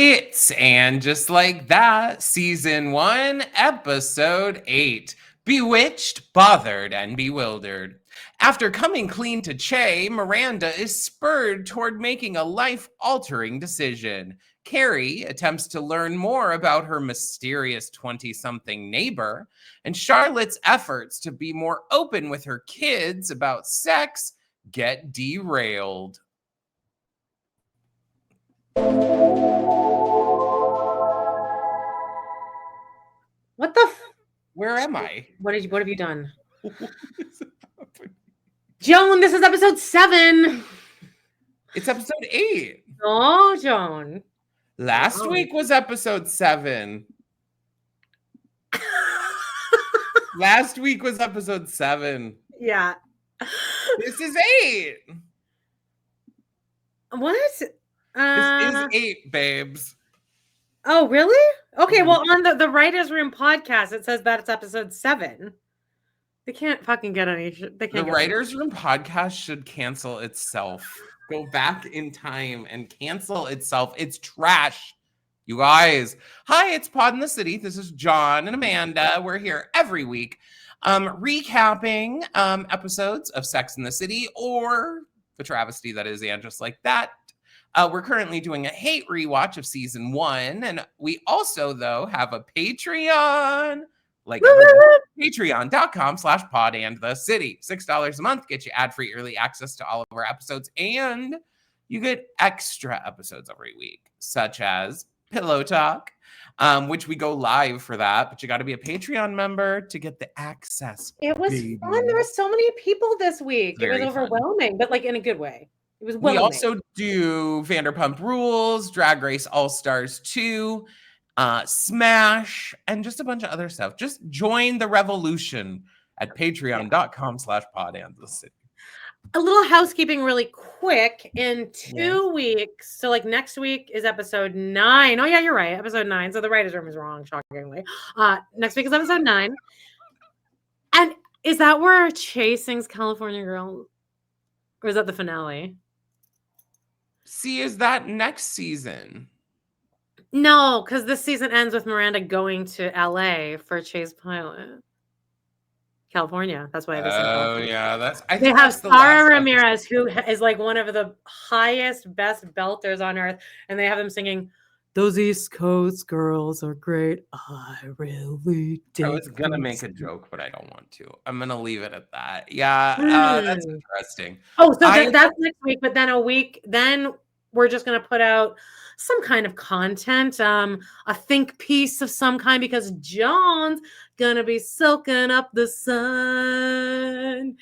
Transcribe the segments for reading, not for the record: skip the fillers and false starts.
It's And Just Like That, Season 1, Episode 8, Bewitched, Bothered, and Bewildered. After coming clean to Che, Miranda is spurred toward making a life-altering decision. Carrie attempts to learn more about her mysterious 20-something neighbor, and Charlotte's efforts to be more open with her kids about sex get derailed. What the? Where am I? What have you done? Joan, this is episode 7. It's episode 8. Oh, Joan. Last week was episode 7. Last week was episode 7. Yeah. This is 8. What? This is 8, babes. Oh, really? Okay, well, on the Writers' Room podcast, it says that it's episode 7. They can't fucking get any. The Writers' Room podcast should cancel itself. Go back in time and cancel itself. It's trash, you guys. Hi, it's Pod in the City. This is John and Amanda. We're here every week recapping episodes of Sex in the City or the travesty that is And Just Like That. We're currently doing a hate rewatch of season 1. And we also, though, have a Patreon. Like patreon.com/podandthecity. $6 a month gets you ad-free early access to all of our episodes. And you get extra episodes every week, such as Pillow Talk, which we go live for that. But you got to be a Patreon member to get the access. It was fun. There were so many people this week. It was overwhelming, but like in a good way. It was we also do Vanderpump Rules, Drag Race All-Stars 2, Smash, and just a bunch of other stuff. Just join the revolution at patreon.com/podandthecity. A little housekeeping really quick. In 2 weeks, so like next week is episode 9. Oh yeah, you're right, episode 9. So the Writers' Room is wrong, shockingly. Next week is episode 9. And is that where Chase sings California Girl? Or is that the finale? See, is that next season? No, because this season ends with Miranda going to LA for Chase pilot. California. That's why this is California. Yeah, they have Sarah Ramirez, who is like one of the highest, best belters on earth, and they have them singing, "Those East Coast girls are great. I really do." I was gonna make a joke, but I don't want to. I'm gonna leave it at that. Yeah, that's interesting. Oh, so that's next week, but then a week, then we're just gonna put out some kind of content, a think piece of some kind, because John's gonna be soaking up the sun.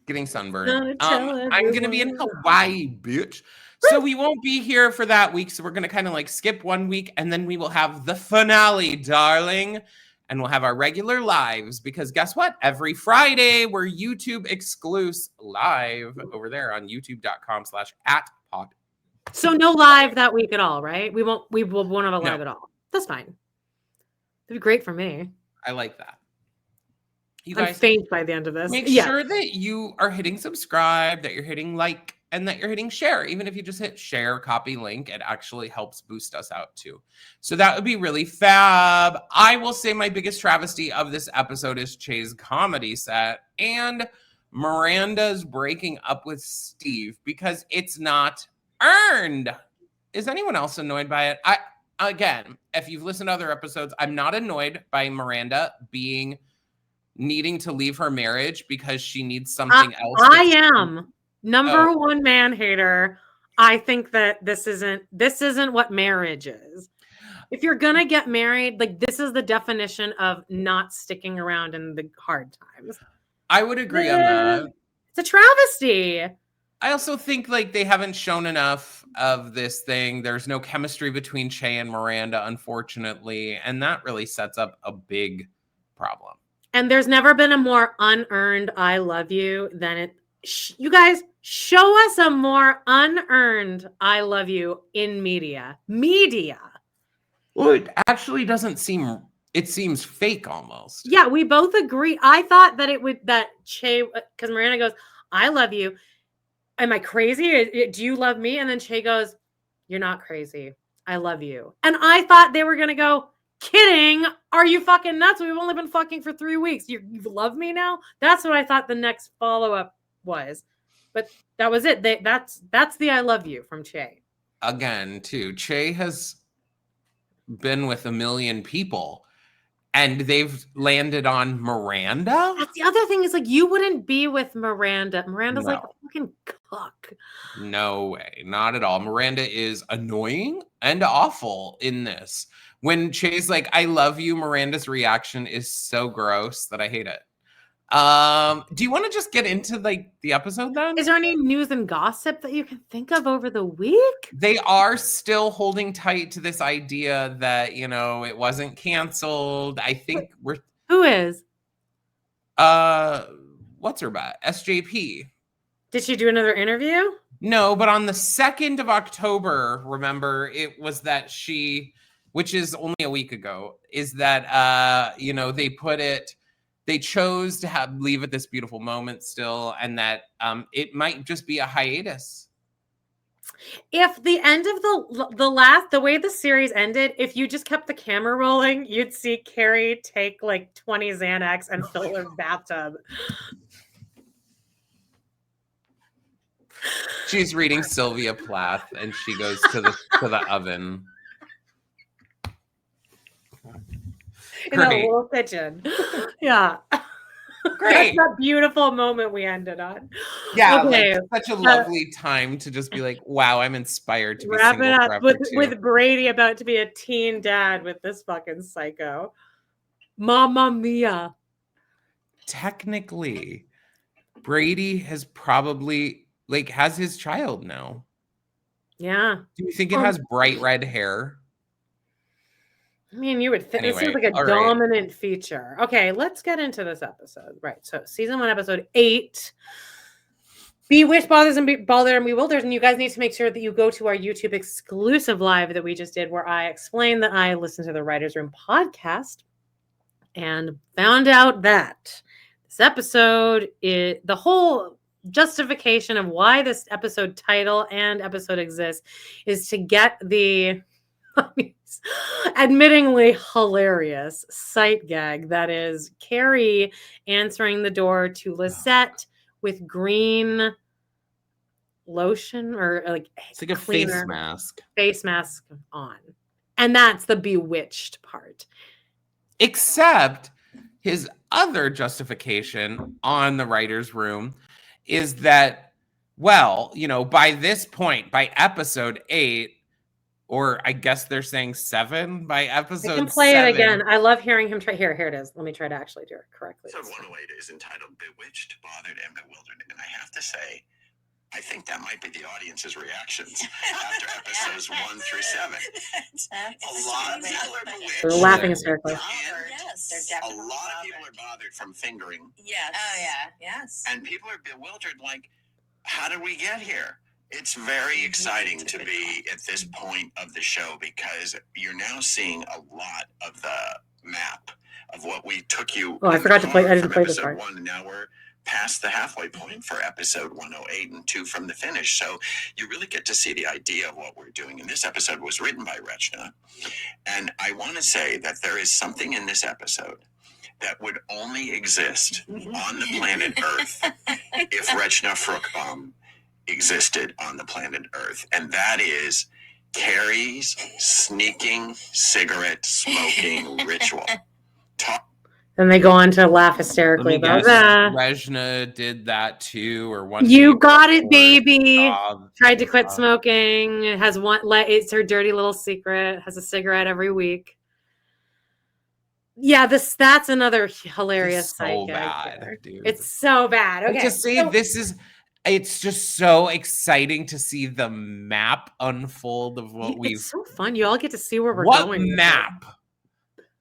Getting sunburned. I'm gonna be in Hawaii, bitch. So we won't be here for that week. So we're gonna kind of like skip 1 week, and then we will have the finale, darling. And we'll have our regular lives, because guess what? Every Friday we're YouTube exclusive live over there on youtube.com/@pod. So no live that week at all, right? We won't have a live at all. That's fine. That'd be great for me. I like that. You guys, I'm faint by the end of this. Make sure that you are hitting subscribe, that you're hitting like, and that you're hitting share. Even if you just hit share, copy link, it actually helps boost us out too. So that would be really fab. I will say my biggest travesty of this episode is Che's comedy set and Miranda's breaking up with Steve, because it's not earned. Is anyone else annoyed by it? Again, if you've listened to other episodes, I'm not annoyed by Miranda needing to leave her marriage because she needs something else. I am number one man hater. I think that this isn't what marriage is. If you're gonna get married, like, this is the definition of not sticking around in the hard times. I would agree on that. It's a travesty. I also think like they haven't shown enough of this thing. There's no chemistry between Che and Miranda, unfortunately, and that really sets up a big problem. And there's never been a more unearned "I love you" than it. You guys, show us a more unearned "I love you" in media. Well, it actually doesn't seem. It seems fake almost. Yeah, we both agree. I thought that Che, because Miranda goes, "I love you. Am I crazy? Do you love me?" And then Che goes, "You're not crazy. I love you. And I thought they were going to go, kidding. Are you fucking nuts? We've only been fucking for 3 weeks. You love me now? That's what I thought the next follow-up was. But that was it. That's the I love you from Che. Again, too. Che has been with a million people and they've landed on Miranda. That's the other thing is like you wouldn't be with Miranda. Miranda's like a fucking cuck. No way. Not at all. Miranda is annoying and awful in this. When Che's like, I love you, Miranda's reaction is so gross that I hate it. Do you want to just get into like the episode then? Is there any news and gossip that you can think of over the week? They are still holding tight to this idea that, you know, it wasn't canceled. I think Who is? What's her butt? SJP. Did she do another interview? No, but on the 2nd of October, remember, it was that she, which is only a week ago, is that you know, they chose to leave at this beautiful moment still, and that it might just be a hiatus. If the end of the way the series ended, if you just kept the camera rolling, you'd see Carrie take like 20 Xanax and fill her bathtub. She's reading Sylvia Plath, and she goes to the oven. In that little kitchen. Yeah. Great. That's a beautiful moment we ended on. Yeah, okay. Like, such a lovely time to just be like, wow, I'm inspired to be wrap single it up forever with Brady about to be a teen dad with this fucking psycho. Mamma mia. Technically, Brady has probably has his child now. Yeah. Do you think it has bright red hair? I mean, you would think Anyway, it seems like a dominant feature. Okay, let's get into this episode. Right. So season 1, episode 8. Bewitched, Bewildered, and Bewildered. And you guys need to make sure that you go to our YouTube exclusive live that we just did, where I explained that I listened to the Writers Room podcast and found out that this episode is the whole justification of why this episode title and episode exists is to get the admittingly hilarious sight gag that is Carrie answering the door to Lisette with green lotion or like it's like a face mask on, and that's the bewitched part. Except his other justification on the writer's room is that, well, you know, by this point, by episode 8, or I guess they're saying 7 by episode 7. I can play it again. I love hearing him try. Here it is. Let me try to actually do it correctly. Episode 108 is entitled Bewitched, Bothered, and Bewildered. And I have to say, I think that might be the audience's reactions after episodes 1 through 7. A lot of people are bewitched. They're laughing hysterically. Yes, they're definitely a lot of people are bothered from fingering. Yes. Oh, yeah. Yes. And people are bewildered, like, how did we get here? It's very exciting to be at this point of the show because you're now seeing a lot of the map of what we took you. Oh, I forgot to play. I didn't play this part. Episode 1, and now we're past the halfway point for episode 108 and 2 from the finish. So you really get to see the idea of what we're doing. And this episode was written by Rechna. And I want to say that there is something in this episode that would only exist on the planet Earth if Rechna Fruchtbaum existed on the planet Earth, and that is Carrie's sneaking cigarette smoking ritual. Then they go on to laugh hysterically about that. Rechna did that too, or one. You got it, baby. Tried to quit smoking. It has one. It's her dirty little secret. Has a cigarette every week. Yeah, that's another hilarious. It's so bad, dude. It's so bad. Okay, to say this is. It's just so exciting to see the map unfold of what we've. It's so fun. You all get to see where we're what going. Map?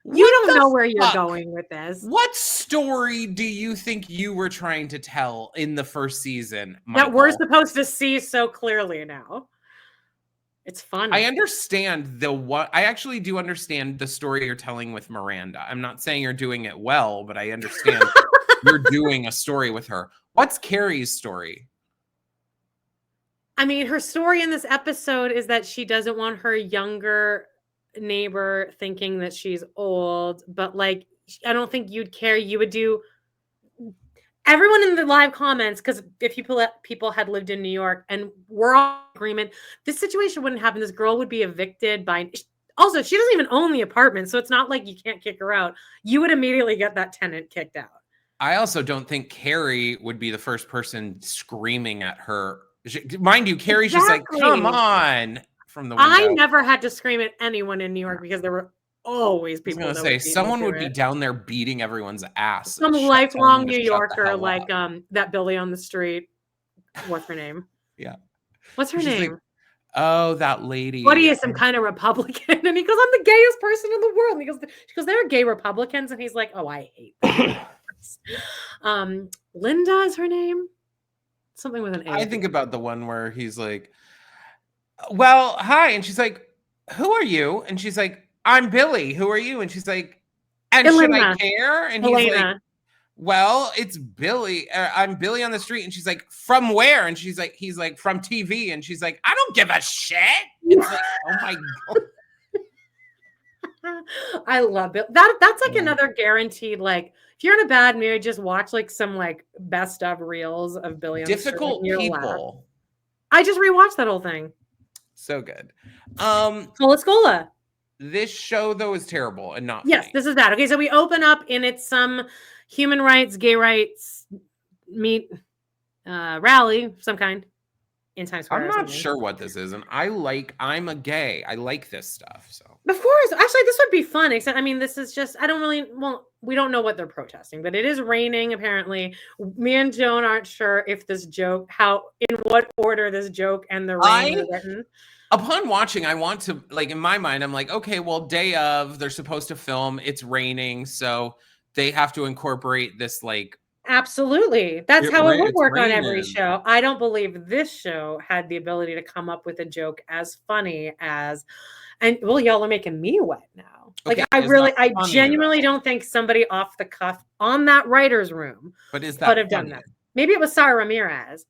You don't know where you're going with this. What story do you think you were trying to tell in the first season, Michael? That we're supposed to see so clearly now. It's fun. I understand I actually do understand the story you're telling with Miranda. I'm not saying you're doing it well, but I understand you're doing a story with her. What's Carrie's story? I mean, her story in this episode is that she doesn't want her younger neighbor thinking that she's old, but like, I don't think you'd care. You would do. Everyone in the live comments, because if people had lived in New York and we're all in agreement, this situation wouldn't happen. This girl would be evicted by. Also, she doesn't even own the apartment, so it's not like you can't kick her out. You would immediately get that tenant kicked out. I also don't think Carrie would be the first person screaming at her. Mind you, Carrie's just like, come on, from the window. I never had to scream at anyone in New York because there were always people. I was gonna say someone would be down there beating everyone's ass. Some lifelong New Yorker, like that Billy on the street. What's her name? Yeah. What's her name? Like, oh, that lady. What are you, some kind of Republican? And he goes, I'm the gayest person in the world. And she goes, there are gay Republicans. And he's like, oh, I hate them. Linda is her name. Something with an A. I think about the one where he's like, well, hi. And she's like, who are you? And she's like, I'm Billy. Who are you? And she's like, and Elena. Should I care? And he's like, well, it's Billy. I'm Billy on the street. And she's like, from where? And he's like, from TV. And she's like, I don't give a shit. It's like, oh my God. I love it. That's like another guaranteed, like, if you're in a bad mood, just watch like some like best of reels of Billy on Difficult the street. People. I just rewatched that whole thing. So good. Scola. This show though is terrible and not Yes, funny. This is bad. Okay, so we open up and it's some human rights, gay rights rally of some kind in Times Square. I'm not sure what this is, and I'm a gay. I like this stuff. So of course, actually, this would be fun. Except, I mean, this is just we don't know what they're protesting, but it is raining apparently. Me and Joan aren't sure if this joke, in what order this joke and the rain are written. Upon watching, I want to, like, in my mind, I'm like, okay, well, day of, they're supposed to film, it's raining, so they have to incorporate this, like... Absolutely. That's how it would work on every show. I don't believe this show had the ability to come up with a joke as funny as... And, well, y'all are making me wet now. Like, okay, I genuinely don't think somebody off the cuff on that writer's room would have done that. Maybe it was Sarah Ramirez.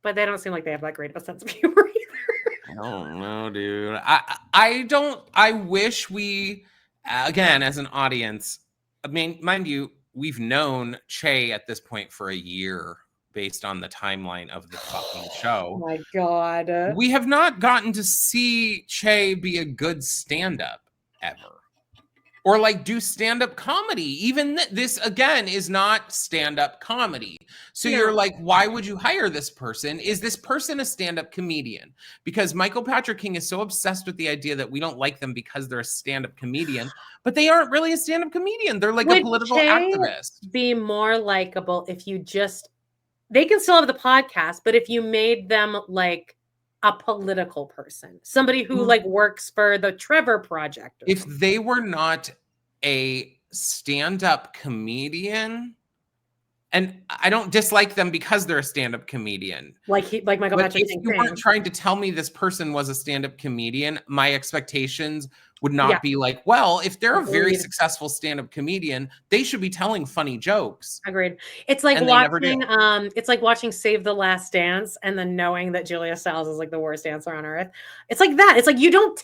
But they don't seem like they have that great of a sense of humor either. I don't know, dude. I wish we, again, as an audience, I mean, mind you, we've known Che at this point for a year based on the timeline of the fucking show. Oh my God. We have not gotten to see Che be a good stand-up ever. Or like do stand-up comedy. Even this, again, is not stand-up comedy. So you're like, why would you hire this person? Is this person a stand-up comedian? Because Michael Patrick King is so obsessed with the idea that we don't like them because they're a stand-up comedian, but they aren't really a stand-up comedian. They're like a political activist. Be more likable if you just, they can still have the podcast, but if you made them like a political person, somebody who like works for the Trevor Project. If they were not a stand-up comedian, and I don't dislike them because they're a stand-up comedian. Like Michael Patrick. If you weren't trying to tell me this person was a stand-up comedian, my expectations would not be like, well, if they're a very successful stand-up comedian, they should be telling funny jokes. Agreed. It's like watching Save the Last Dance and then knowing that Julia Stiles is like the worst dancer on earth. It's like that. It's like, you don't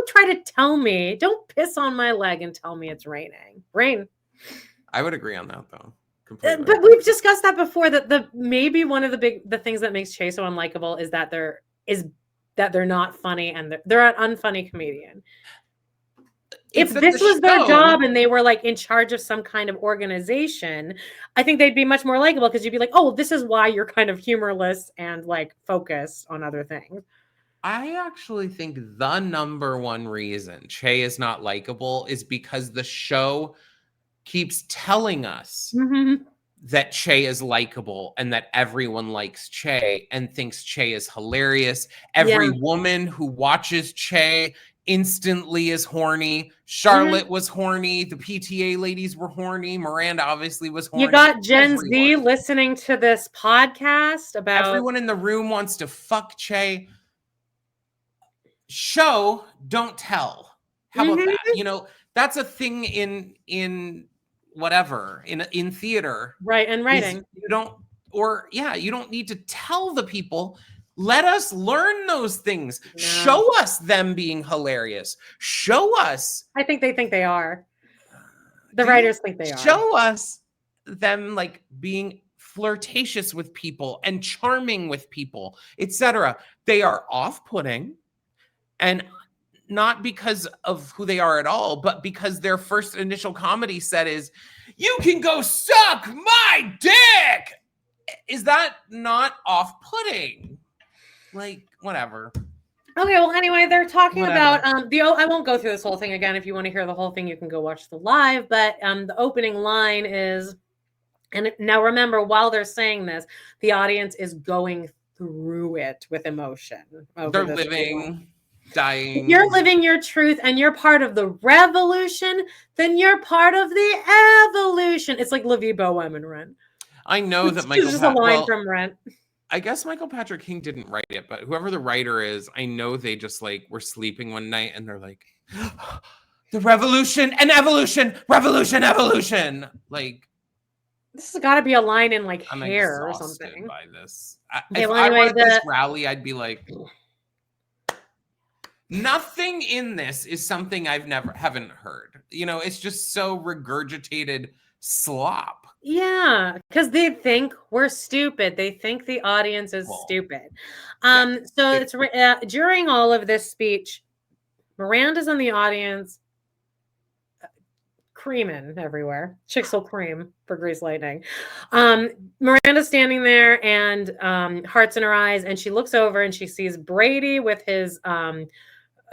try to tell me, don't piss on my leg and tell me it's raining. Rain. I would agree on that though. Completely. But we've discussed that before, that maybe one of the things that makes Che so unlikable is that they're not funny and they're an unfunny comedian. If this was their job and they were like in charge of some kind of organization, I think they'd be much more likable because you'd be like, oh, this is why you're kind of humorless and like focused on other things. I actually think the number one reason Che is not likable is because the show keeps telling us that Che is likable and that everyone likes Che and thinks Che is hilarious. Every woman who watches Che instantly is horny. Charlotte was horny. The PTA ladies were horny. Miranda obviously was horny. You got Gen Z listening to this podcast about... Everyone in the room wants to fuck Che. Show, don't tell. How about that? You know, that's a thing in whatever, in theater. Right, and writing. You don't... you don't need to tell the people. Let us learn those things. No. Show us them being hilarious. Show us. I think they are. The Do writers think they are. Show us them like being flirtatious with people and charming with people, etc. They are off-putting, and not because of who they are at all, but because their first initial comedy set is, you can go suck my dick. Is that not off-putting? Like, whatever. Okay, well, anyway, they're talking Whatever. about I won't go through this whole thing again. If you want to hear the whole thing, you can go watch the live. But the opening line is, and now remember, while they're saying this, the audience is going through it with emotion. They're living, dying. If you're living your truth and you're part of the revolution, then you're part of the evolution. It's like Levi Bohem and Rent. I know that Michael. It's just a line from Rent. I guess Michael Patrick King didn't write it, but whoever the writer is, I know they just like were sleeping one night and they're like, the revolution and evolution, revolution, evolution. Like, this has got to be a line in like I'm Hair or exhausted something. by this. Okay, If well, I anyway, were at this rally, I'd be like, nothing in this is something haven't heard. You know, it's just so regurgitated slop. Yeah, because they think we're stupid. They think the audience is stupid. So it's during all of this speech, Miranda's in the audience, creaming everywhere. Chicks will cream for Grease Lightning. Miranda's standing there and hearts in her eyes, and she looks over and she sees Brady with his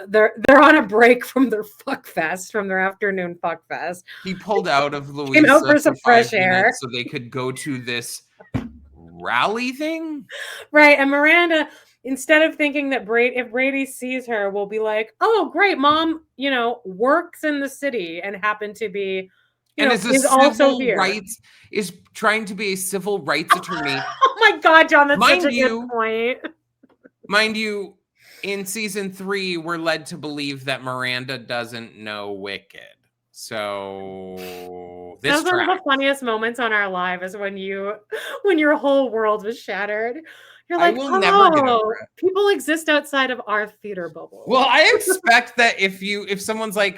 they're on a break from their fuck fest, from their afternoon fuck fest. He pulled out of Louisa Came out for some fresh air so they could go to this rally thing. Right. And Miranda, instead of thinking that if Brady sees her, will be like, oh, great, mom, works in the city and happened to be, is also here. Is trying to be a civil rights attorney. Oh my God, John, that's such a good point. Mind you, in season 3, we're led to believe that Miranda doesn't know Wicked. So that was one of the funniest moments on our live is when your whole world was shattered. You're like, never get over it. People exist outside of our theater bubble. Well, I expect that if someone's like,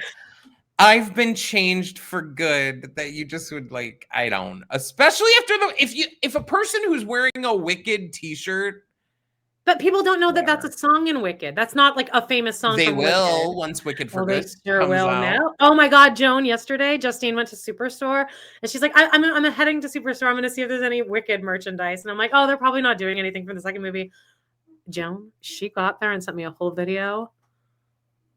I've been changed for good, that you just would like, I don't, especially after if a person who's wearing a Wicked t-shirt. But people don't know that that's a song in Wicked. That's not like a famous song. They from will Wicked. once Wicked for They Good sure comes will out. now. Oh my God, Joan! Yesterday, Justine went to Superstore and she's like, "I'm heading to Superstore. I'm going to see if there's any Wicked merchandise." And I'm like, "Oh, they're probably not doing anything from the second movie." Joan, she got there and sent me a whole video.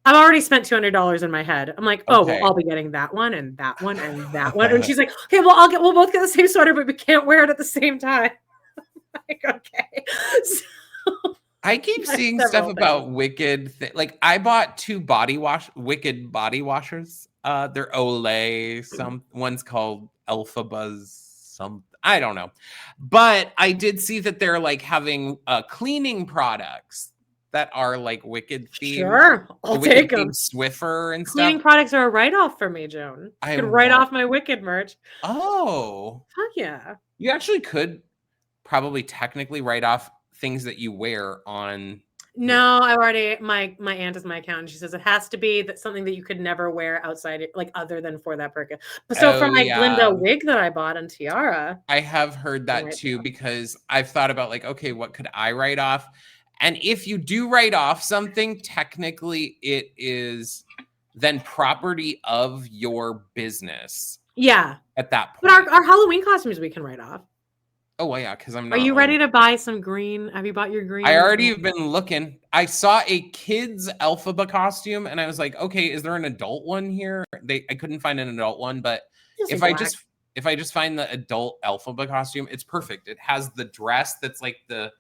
I've already spent $200 in my head. I'm like, oh, well, I'll be getting that one and that one and that one. And she's like, okay, well, we'll both get the same sweater, but we can't wear it at the same time. I'm like, okay. So, I keep seeing stuff about Wicked. Like I bought 2 Wicked body washers. They're Olay. One's called Alpha Buzz. I don't know, but I did see that they're like having cleaning products that are like Wicked themed. Sure, I'll take them. Swiffer and cleaning stuff. Products are a write-off for me, Joan. I could write off my Wicked merch. Oh, fuck yeah! You actually could probably technically write off things that you wear on. No, I've already my aunt is my accountant. She says it has to be something that you could never wear outside, like other than for that purpose. So for my Glinda wig that I bought and tiara, I have heard that too because I've thought about like, okay, what could I write off? And if you do write off something, technically it is then property of your business. Yeah. At that point. But our Halloween costumes we can write off. Oh, well, yeah, because I'm not. Are you ready to buy some green? Have you bought your green? I already have been looking. I saw a kid's Elphaba costume, and I was like, okay, is there an adult one here? I couldn't find an adult one, but if I just find the adult Elphaba costume, it's perfect. It has the dress that's like the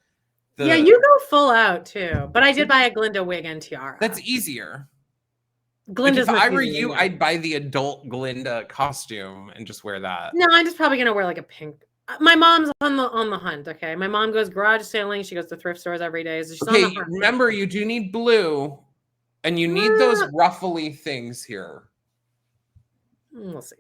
yeah, you go full out too. But I did buy a Glinda wig and tiara. That's easier. Glinda's like if I were you, I'd buy the adult Glinda costume and just wear that. No, I'm just probably gonna wear like a pink. My mom's on the hunt. Okay, my mom goes garage sailing. She goes to thrift stores every day. So she's on the hunt. Remember, you do need blue, and you need those ruffly things here. We'll see.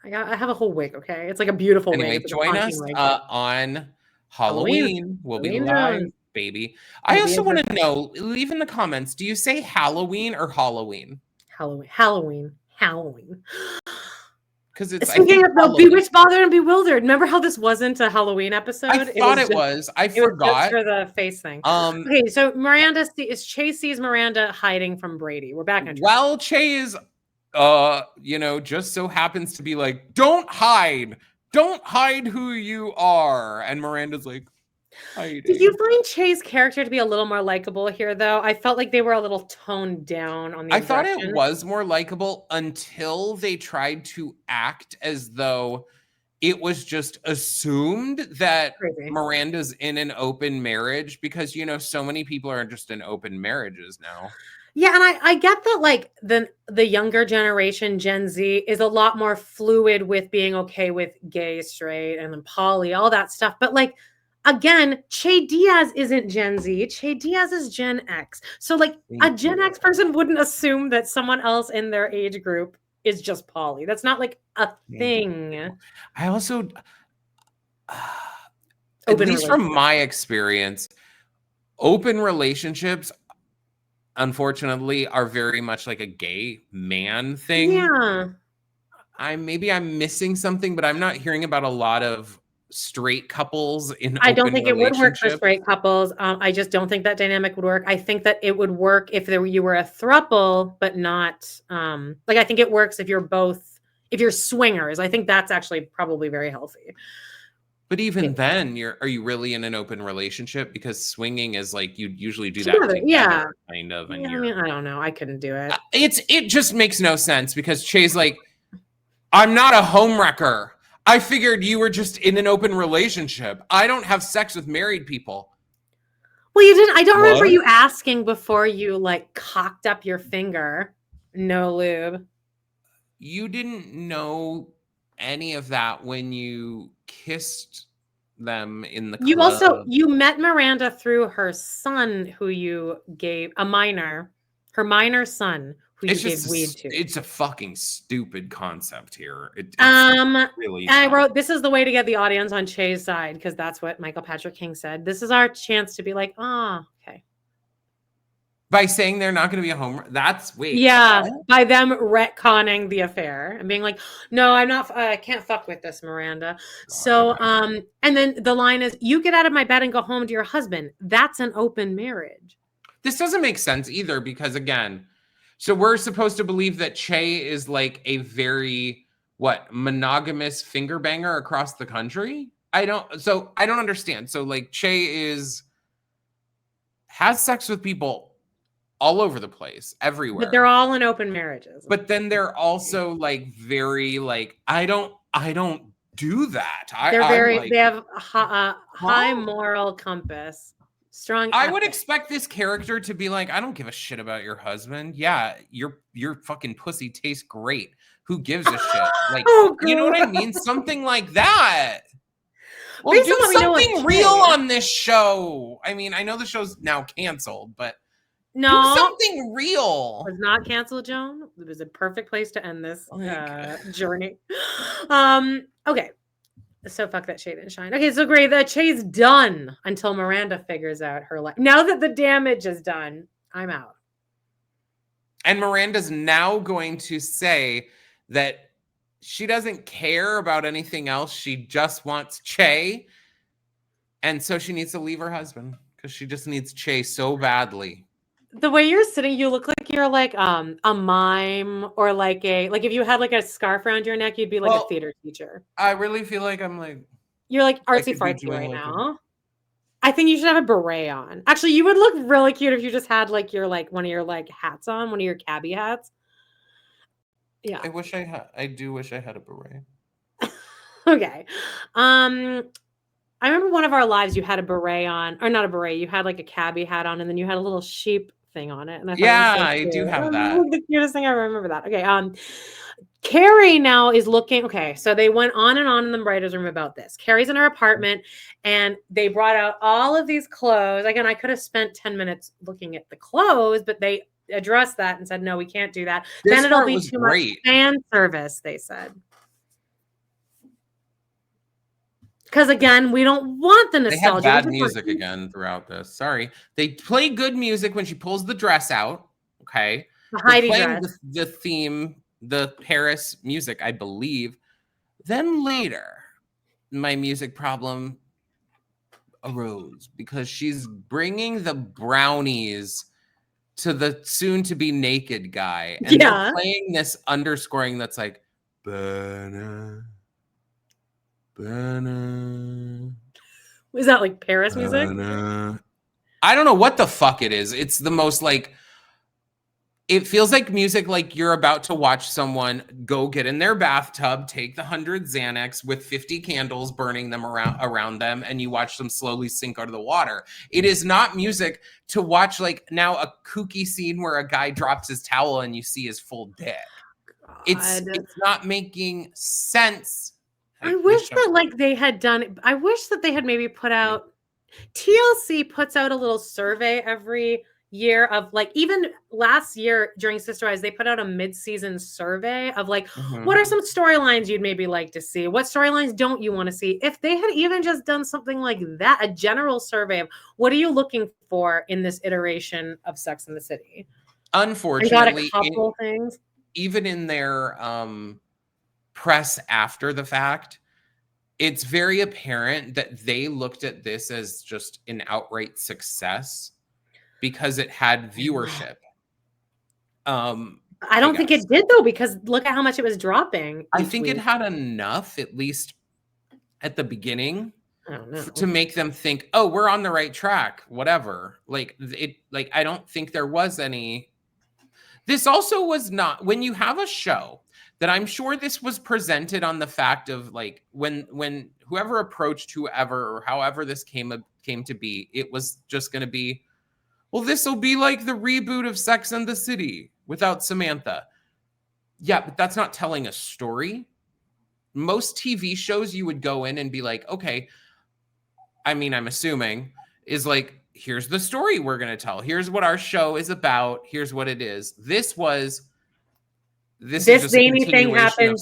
I have a whole wig. Okay, it's like a beautiful wig. Anyway, join us on Halloween will be Halloween live, Jones. baby. I We'll be also in want to know, leave in the comments, do you say Halloween or Halloween? Halloween. Because it's, I Speaking think, of the Halloween. Bewitched, Bothered, and Bewildered. Remember how this wasn't a Halloween episode? I thought it just, was. I It was just forgot. for the face thing. Um, Okay, so Chase sees Miranda hiding from Brady. We're back on track. Well, Chase, just so happens to be like, don't hide who you are. And Miranda's like, hiding. Did you find Chase's character to be a little more likable here, though? I felt like they were a little toned down on the I thought it aggression. was more likable until they tried to act as though it was just assumed that Crazy. Miranda's in an open marriage because, so many people are just in open marriages now. Yeah, and I get that like the younger generation, Gen Z, is a lot more fluid with being okay with gay, straight, and then poly, all that stuff. But like again, Che Diaz isn't Gen Z. Che Diaz is Gen X. So like a Gen X person wouldn't assume that someone else in their age group is just poly. That's not like a thing. I also, at least from my experience, open relationships, unfortunately, are very much like a gay man thing. Yeah. Maybe I'm missing something, but I'm not hearing about a lot of straight couples in I open don't think it would work for relationships. straight couples. I just don't think that dynamic would work. I think that it would work if you were a throuple, but not like I think it works if you're swingers. I think that's actually probably very healthy. But even then, are you really in an open relationship? Because swinging is like you usually do that Together, yeah. kind of. And Yeah, I mean, I don't know. I couldn't do it. It just makes no sense because Che's like, I'm not a homewrecker. I figured you were just in an open relationship. I don't have sex with married people. Well, you didn't. I don't remember you asking before you like cocked up your finger. No lube. You didn't know any of that when you kissed them in the club. You met Miranda through her son, who you gave her minor son, who you gave weed to. It's a fucking stupid concept here. It's really. I wrote, this is the way to get the audience on Che's side because that's what Michael Patrick King said. This is our chance to be like, okay. By saying they're not going to be a home, by them retconning the affair and being like, no, I'm not, I can't fuck with this, Miranda. So, and then the line is, you get out of my bed and go home to your husband. That's an open marriage. This doesn't make sense either because again, so we're supposed to believe that Che is like a very, monogamous finger banger across the country? I don't understand. So like Che has sex with people all over the place, everywhere. But they're all in open marriages. But then they're also like very like, I don't do that. They have a high moral compass. Strong. I would expect this character to be like, I don't give a shit about your husband. Yeah, your fucking pussy tastes great. Who gives a shit? Like, you know what I mean? Something like that. Well, do something real on this show. I mean, I know the show's now canceled, but no, do something real. It was not canceled, Joan. It was a perfect place to end this journey. Okay. So fuck that shade and shine. Okay, so great. That Che's done until Miranda figures out her life. Now that the damage is done, I'm out. And Miranda's now going to say that she doesn't care about anything else. She just wants Che. And so she needs to leave her husband because she just needs Che so badly. The way you're sitting, you look like you're like a mime or like if you had like a scarf around your neck, you'd be like a theater teacher. I really feel like you're like artsy fartsy right now. I think you should have a beret on. Actually, you would look really cute if you just had like your one of your hats on, one of your cabbie hats. Yeah. I do wish I had a beret. Okay. I remember one of our lives you had a beret on, or not a beret, you had like a cabbie hat on, and then you had a little sheep thing on it. And I do have that. The cutest thing I remember that. Okay. Carrie now is looking. Okay, so they went on and on in the writer's room about this. Carrie's in her apartment, and they brought out all of these clothes. Again, I could have spent 10 minutes looking at the clothes, but they addressed that and said, no, we can't do that. Then it'll be too much fan service, they said. Because again, we don't want the They had nostalgia. bad music again throughout this. Sorry. They play good music when she pulls the dress out. Okay. The They're Heidi playing dress. the theme, the Paris music, I believe. Then later, my music problem arose because she's bringing the brownies to the soon-to-be naked guy. And they're playing this underscoring that's like, Bana, Bana. Is that like Paris music? I don't know what the fuck it is. It's the most like, it feels like music like you're about to watch someone go get in their bathtub, take the 100 Xanax with 50 candles burning them around them, and you watch them slowly sink out of the water. It is not music to watch like now a kooky scene where a guy drops his towel and you see his full dick. It's not making sense. I wish that like they had done, I wish that they had maybe put out, TLC puts out a little survey every year of like, even last year during Sister Eyes, they put out a mid-season survey of like, what are some storylines you'd maybe like to see? What storylines don't you want to see? If they had even just done something like that, a general survey of what are you looking for in this iteration of Sex and the City? Unfortunately, got a couple things. Even in their press after the fact, it's very apparent that they looked at this as just an outright success because it had viewership. I don't think it did though, because look at how much it was dropping. I think it had enough, at least at the beginning, to make them think, oh, we're on the right track, whatever. Like it, like I don't think there was any. This also was not, when you have a show that I'm sure this was presented on the fact of like when whoever approached whoever or however this came to be, it was just going to be, well, this will be like the reboot of Sex and the City without Samantha. Yeah, but that's not telling a story. Most TV shows you would go in and be like, okay, I mean, I'm assuming is like, here's the story we're going to tell. Here's what our show is about. Here's what it is. This zany thing happened.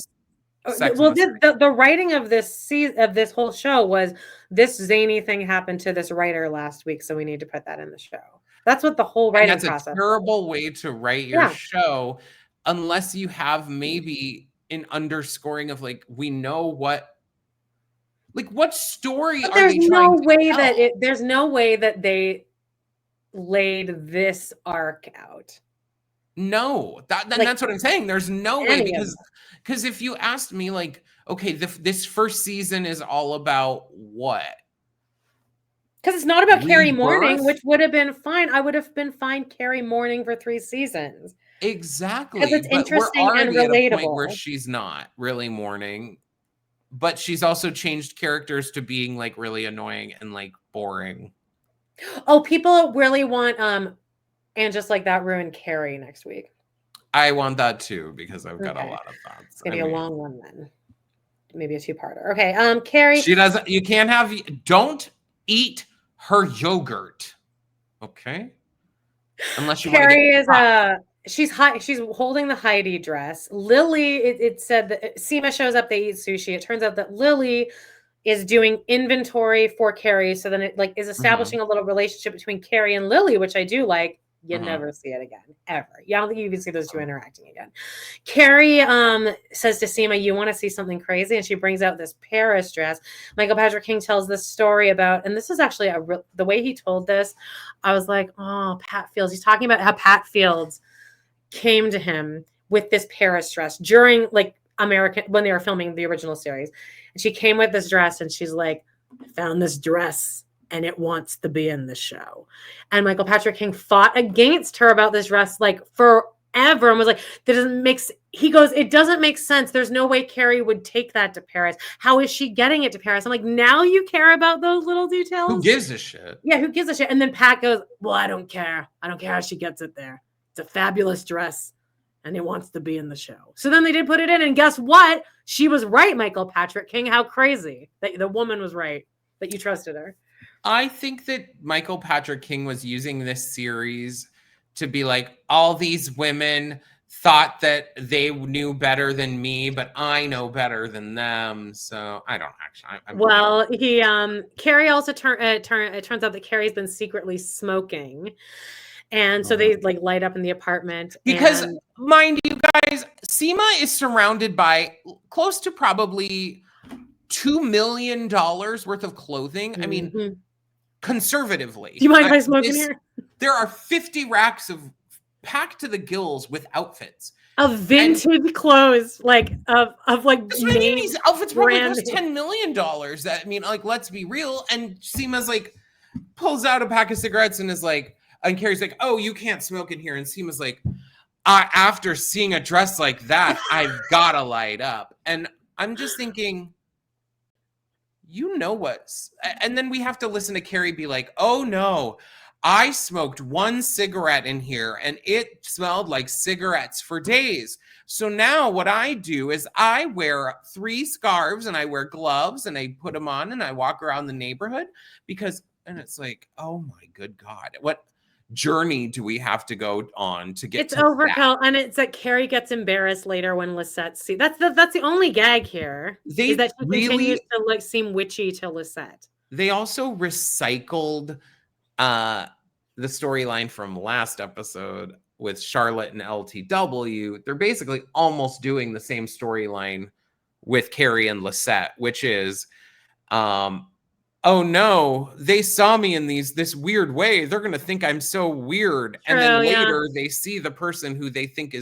Well, the writing of this whole show was this zany thing happened to this writer last week, so we need to put that in the show. That's what the whole writing process. That's a terrible way to write your show, unless you have maybe an underscoring of like, we know what. Like, what story are they trying to tell? There's no way that they laid this arc out. No, that's what I'm saying. There's no way, because if you asked me, like, okay, this first season is all about what? Because it's not about Carrie mourning, which would have been fine. I would have been fine Carrie mourning for 3 seasons. Exactly. Because it's interesting and relatable. At a point where she's not really mourning. But she's also changed characters to being like really annoying and like boring. Oh, people really want and just like that ruined Carrie next week. I want that too because I've got a lot of thoughts. It's gonna be a long one then. Maybe a 2-parter. Okay, Carrie. She doesn't. You can't have. Don't eat her yogurt. Okay. Unless you Carrie is she's holding the Heidi dress. Lily, it said that Seema shows up, they eat sushi. It turns out that Lily is doing inventory for Carrie. So then it like is establishing a little relationship between Carrie and Lily, which I do like. You never see it again, ever. Yeah, I don't think you even see those two interacting again. Carrie says to Seema, you want to see something crazy? And she brings out this Paris dress. Michael Patrick King tells this story about, and this is actually the way he told this, I was like, oh, Pat Fields. He's talking about how Pat Fields came to him with this Paris dress during like when they were filming the original series. And she came with this dress and she's like, I found this dress and it wants to be in the show. And Michael Patrick King fought against her about this dress like forever and was like, he goes, it doesn't make sense. There's no way Carrie would take that to Paris. How is she getting it to Paris? I'm like, now you care about those little details? Who gives a shit? Yeah, who gives a shit? And then Pat goes, well, I don't care. I don't care how she gets it there. It's a fabulous dress and it wants to be in the show. So then they did put it in and guess what? She was right, Michael Patrick King. How crazy that the woman was right, that you trusted her. I think that Michael Patrick King was using this series to be like, all these women thought that they knew better than me, but I know better than them. So I don't actually. Well, Carrie also it turns out that Carrie's been secretly smoking. And so they like light up in the apartment. Because and mind you guys, Seema is surrounded by close to probably $2 million worth of clothing. I mean, conservatively. Do you mind if I smoke in here? There are 50 racks of packed to the gills with outfits. Of vintage clothes, like of like these outfits probably cost branded. $10 million. That, I mean, like, let's be real. And Seema's like pulls out a pack of cigarettes and is like, and Carrie's like, oh, you can't smoke in here. And Seema's like, after seeing a dress like that, I've gotta light up. And I'm just thinking, you know what's, and then we have to listen to Carrie be like, oh no, I smoked one cigarette in here and it smelled like cigarettes for days. So now what I do is I wear 3 scarves and I wear gloves and I put them on and I walk around the neighborhood because, and it's like, oh my good God, what journey do we have to go on to get it's to overkill. that? And it's like Carrie gets embarrassed later when Lisette sees that's the only gag here. They is that she really continues to like seem witchy to Lisette. They also recycled the storyline from last episode with Charlotte and LTW. They're basically almost doing the same storyline with Carrie and Lisette, which is oh no, they saw me in this weird way. They're gonna think I'm so weird. And then later they see the person who they think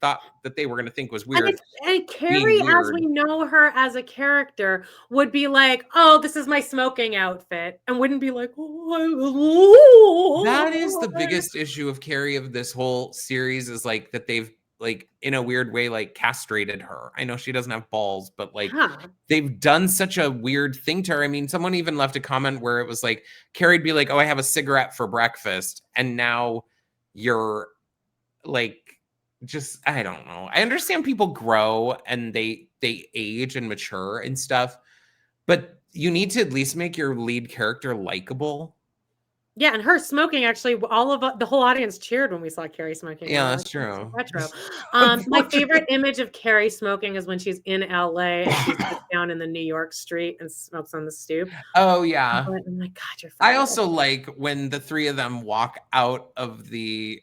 thought that they were gonna think was weird. And Carrie, as we know her as a character, would be like, oh, this is my smoking outfit, and wouldn't be like, oh. That is the biggest issue of Carrie of this whole series, is like that they've like in a weird way like castrated her. I know she doesn't have balls, but like they've done such a weird thing to her. I mean, someone even left a comment where it was like Carrie'd be like, oh, I have a cigarette for breakfast, and now you're like, just, I don't know. I understand people grow and they age and mature and stuff, but you need to at least make your lead character likable. Yeah, and her smoking, actually, all of the whole audience cheered when we saw Carrie smoking. Yeah, that's true. Retro. My favorite image of Carrie smoking is when she's in LA and she sits down in the New York street and smokes on the stoop. Oh yeah. I'm like, God, you're I also like when the 3 of them walk out of the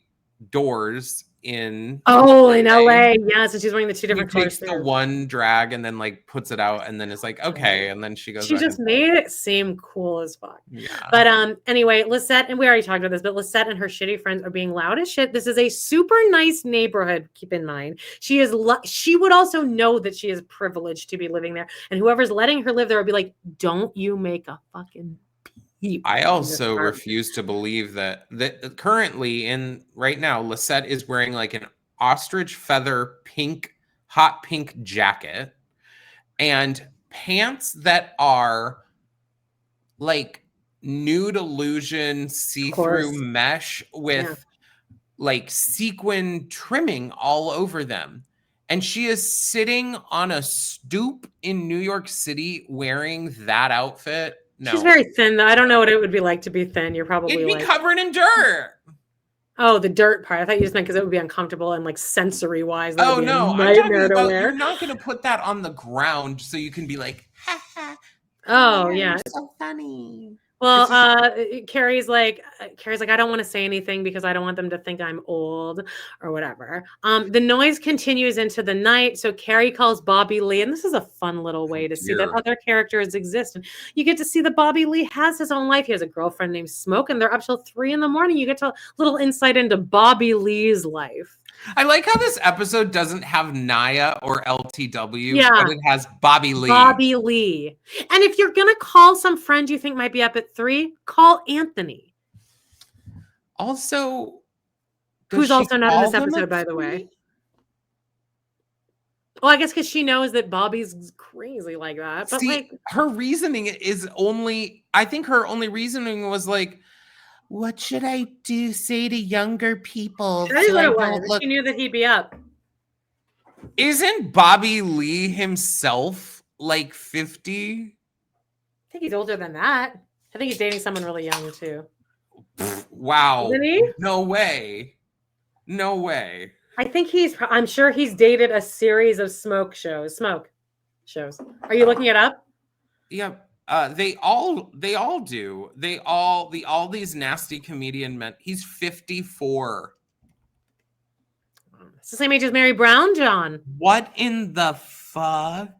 doors in LA. Yes, and she's wearing the 2 different colors. Takes the one drag and then like puts it out and then it's like, okay, and then she goes. She just made it seem cool as fuck. Yeah. But anyway, Lisette, and we already talked about this, but Lisette and her shitty friends are being loud as shit. This is a super nice neighborhood. Keep in mind, she would also know that she is privileged to be living there, and whoever's letting her live there would be like, don't you make a fucking. I also refuse to believe that currently right now, Lisette is wearing like an ostrich feather hot pink jacket and pants that are like nude illusion see-through mesh with like sequin trimming all over them. And she is sitting on a stoop in New York City wearing that outfit. No. She's very thin, though. I don't know what it would be like to be thin. You're probably it'd be covered in dirt. Oh, the dirt part. I thought you just meant because it would be uncomfortable and like sensory wise. Oh no, I'm talking about you're not going to put that on the ground so you can be like, ha ha. Oh yeah, so funny. Well, Carrie's like, I don't want to say anything because I don't want them to think I'm old or whatever. The noise continues into the night. So Carrie calls Bobby Lee, and this is a fun little way to see that other characters exist. And you get to see that Bobby Lee has his own life. He has a girlfriend named Smoke, and they're up till 3 a.m. You get a little insight into Bobby Lee's life. I like how this episode doesn't have Naya or LTW, but it has Bobby Lee. Bobby Lee. And if you're going to call some friend you think might be up at 3, call Anthony. Also, who's also not in this episode, by the way. Well, I guess because she knows that Bobby's crazy like that. But like, her reasoning is I think her only reasoning was like, what should I say to younger people? She knew that he'd be up. Isn't Bobby Lee himself like 50? I think he's older than that. I think he's dating someone really young too. Wow. Isn't he? No way. No way. I think I'm sure he's dated a series of smoke shows. Are you looking it up? Yep. They all do. All these nasty comedian men. He's 54. It's the same age as Mary Brown, John. What in the fuck?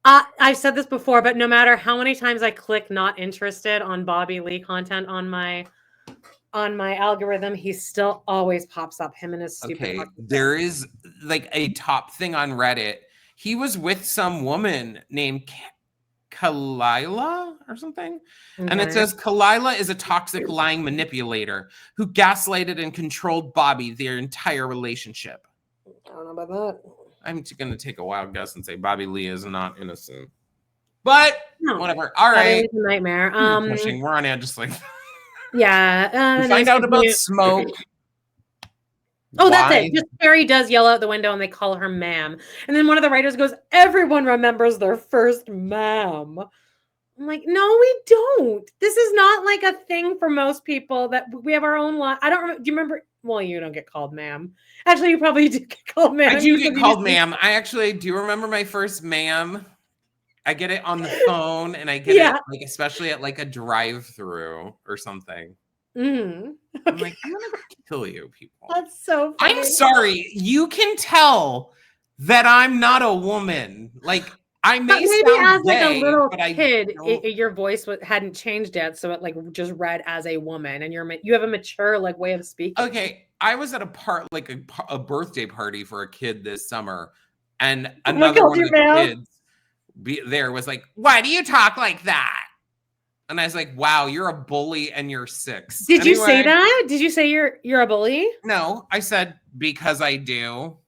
I've said this before, but no matter how many times I click not interested on Bobby Lee content on my algorithm, he still always pops up, him and his stupid. Okay, there is like a top thing on Reddit. He was with some woman named Kalila or something. Okay. And it says Kalila is a toxic lying manipulator who gaslighted and controlled Bobby their entire relationship. I don't know about that. I'm going to take a wild guess and say Bobby Lee is not innocent. But whatever. All right. It's a nightmare. We're on edge, just like yeah. We find out about Smoke. Oh, that's it. Just Carrie does yell out the window and they call her ma'am. And then one of the writers goes, everyone remembers their first ma'am. I'm like, no, we don't. This is not like a thing for most people that we have our own line. I don't remember. Do you remember? Well, you don't get called ma'am. Actually, you probably do get called ma'am. I do get called ma'am. I actually do remember my first ma'am. I get it on the phone and I get it like especially at like a drive-through or something. Mm-hmm. I'm like, I'm gonna kill you, people. That's so funny. I'm sorry. You can tell that I'm not a woman. Like I may maybe sound as like gay, a little but kid, your voice hadn't changed yet, so it like just read as a woman, and you have a mature like way of speaking. Okay, I was at a birthday party for a kid this summer, and another one of the kids there was like, "Why do you talk like that?" And I was like, wow, you're a bully and you're 6. Did you say that? Did you say you're a bully? No, I said because I do.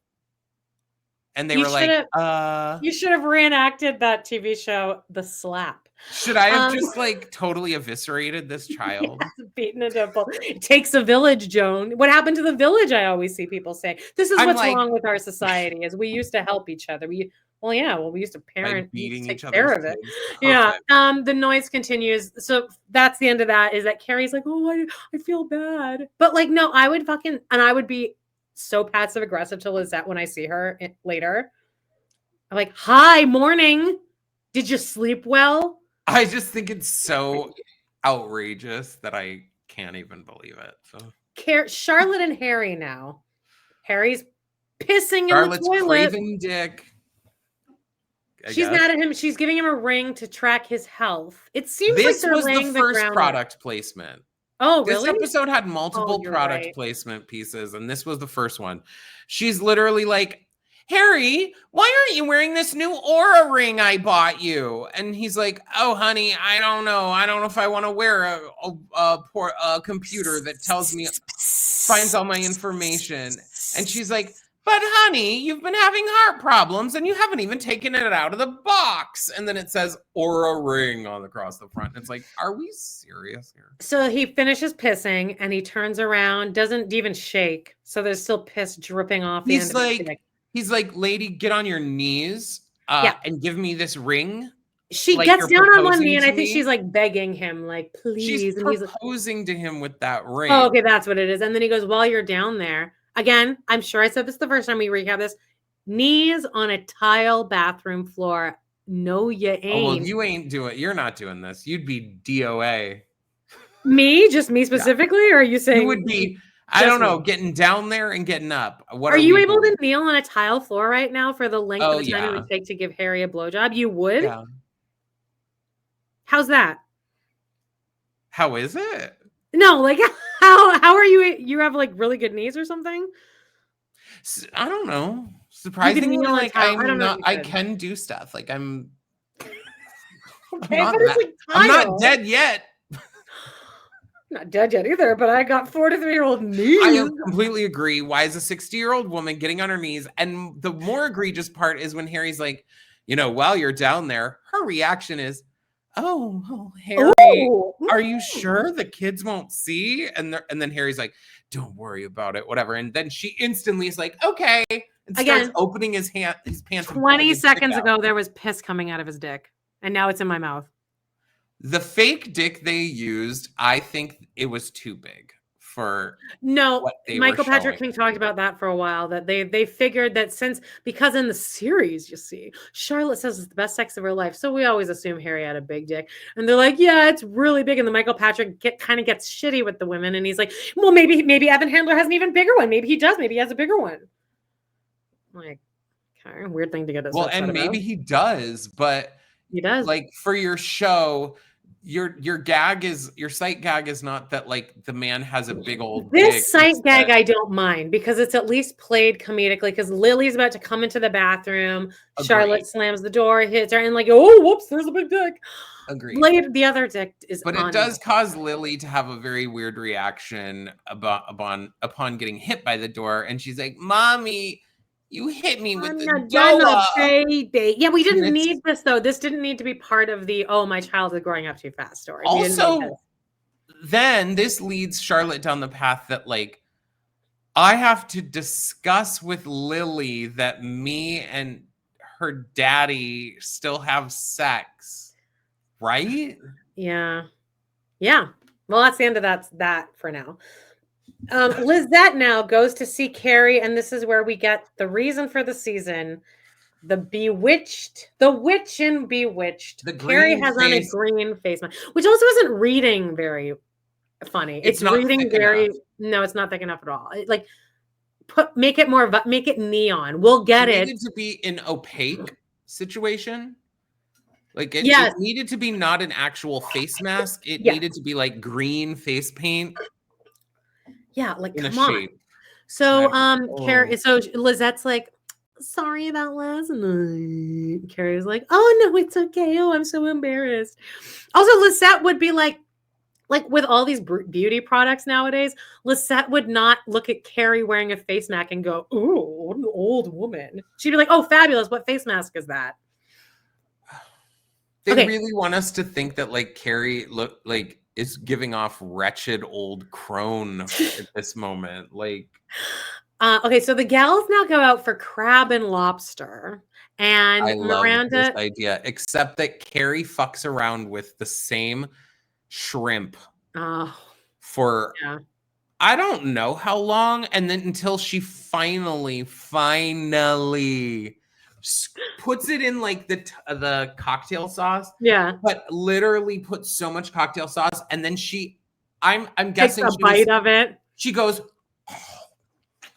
And they were like, you should have reenacted that TV show, The Slap. Should I have just like totally eviscerated this child? Yes, beaten a dimple. It takes a village, Joan. What happened to the village? I always see people say. This is what's wrong with our society is we used to help each other. We used to parent, like beating take each care of it. Yeah. The noise continues. So that's the end of that. Is that Carrie's like, oh, I feel bad, but like, no, I would be so passive aggressive to Lisette when I see her later. I'm like, hi, morning. Did you sleep well? I just think it's so outrageous that I can't even believe it. So Charlotte and Harry now. Harry's pissing Charlotte's in the toilet. craving dick. She's mad at him. She's giving him a ring to track his health. It seems this like was the first product placement. Oh, really? This episode had multiple product placement pieces, and this was the first one. She's literally like, Harry, why aren't you wearing this new Aura ring I bought you? And he's like, oh, honey, I don't know. I don't know if I want to wear a computer that finds all my information. And she's like, but honey, you've been having heart problems and you haven't even taken it out of the box. And then it says Aura ring across the front. It's like, are we serious here? So he finishes pissing and he turns around, doesn't even shake. So there's still piss dripping off. He's like, lady, get on your knees and give me this ring. She gets down on one knee and I think she's like begging him, like, please. She's and proposing to him with that ring. Oh, okay, that's what it is. And then he goes, while you're down there, again, I'm sure I said this the first time we recap this, knees on a tile bathroom floor. No, you ain't. Oh, well, you're not doing this. You'd be DOA. Me? Just me specifically? Or are you saying you would be, I don't know, getting down there and getting up. What are you able to kneel on a tile floor right now for the length of time it would take to give Harry a blowjob? You would? Yeah. How's that? How is it? No, like how are you? You have like really good knees or something? I don't know. Surprisingly, like I can do stuff. Like I'm not dead yet. Not dead yet either, but I got 4 to 3-year-old knees. I completely agree. Why is a 60-year-old woman getting on her knees? And the more egregious part is when Harry's like, while you're down there, her reaction is, oh, Harry, are you sure the kids won't see? And then Harry's like, don't worry about it, whatever. And then she instantly is like, okay, and starts opening his pants. 20 seconds ago, there was piss coming out of his dick, and now it's in my mouth. The fake dick they used, I think it was too big for No, what they Michael were Patrick showing. King talked about that for a while, that they figured that because in the series, you see, Charlotte says it's the best sex of her life. So we always assume Harry had a big dick. And they're like, yeah, it's really big. And the Michael Patrick kind of gets shitty with the women. And he's like, well, maybe Evan Handler has an even bigger one. Maybe he does. Maybe he has a bigger one. I'm like, okay, weird thing to get Well, upset and about. maybe he does, but He does. like for your show, your sight gag is not that like the man has a big old dick. This sight It's gag that- I don't mind because it's at least played comedically, because Lily's about to come into the bathroom. Agreed. Charlotte slams the door, hits her, and like, oh, whoops, there's a big dick. Agreed. The other dick is But on it does cause Lily to have a very weird reaction upon getting hit by the door, and she's like, "Mommy, you hit me with I'm the not done, door." baby. Yeah, we didn't And it's- need this though. This didn't need to be part of the my child is growing up too fast story. We didn't need Also, this. then this leads Charlotte down the path that like I have to discuss with Lily that me and her daddy still have sex, right? Yeah. Well, that's the end of that for now. Lisette now goes to see Carrie, and this is where we get the reason for the season. The witch in Bewitched. The Carrie green has on a face. green face mask, which also isn't reading very funny. It's not reading thick very enough. no, it's not thick enough at all. Like make it neon. We'll get It it. needed to be an opaque situation. Like it needed to be not an actual face mask. It needed to be like green face paint. Yeah, like in come a on. shape. So Carrie, so Lizette's like, sorry about last night. Carrie's like, oh no, it's okay. Oh, I'm so embarrassed. Also, Lisette would be like with all these beauty products nowadays, Lisette would not look at Carrie wearing a face mask and go, ooh, what an old woman. She'd be like, oh, fabulous. What face mask is that? They really want us to think that like Carrie is giving off wretched old crone at this moment. Like okay, so the gals now go out for crab and lobster. And I love Miranda this idea, except that Carrie fucks around with the same shrimp for I don't know how long, and then until she finally puts it in like the cocktail sauce. Yeah. But literally puts so much cocktail sauce, and then I'm guessing takes a bite of it. She goes,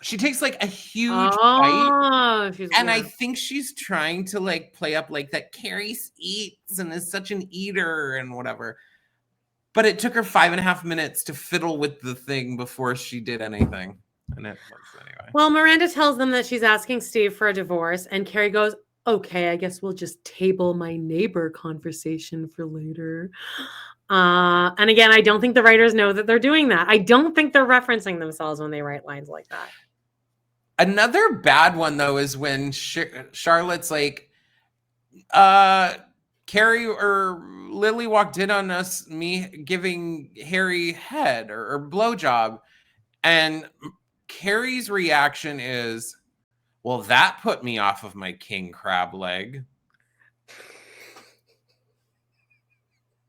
she takes like a huge bite. And I think she's trying to like play up like that Carrie eats and is such an eater and whatever. But it took her 5.5 minutes to fiddle with the thing before she did anything. And it was anyway. Well, Miranda tells them that she's asking Steve for a divorce, and Carrie goes, okay, I guess we'll just table my neighbor conversation for later. And again, I don't think the writers know that they're doing that. I don't think they're referencing themselves when they write lines like that. Another bad one, though, is when Charlotte's like, Carrie or Lily walked in on me giving Harry head or blowjob. And Carrie's reaction is, well, that put me off of my king crab leg.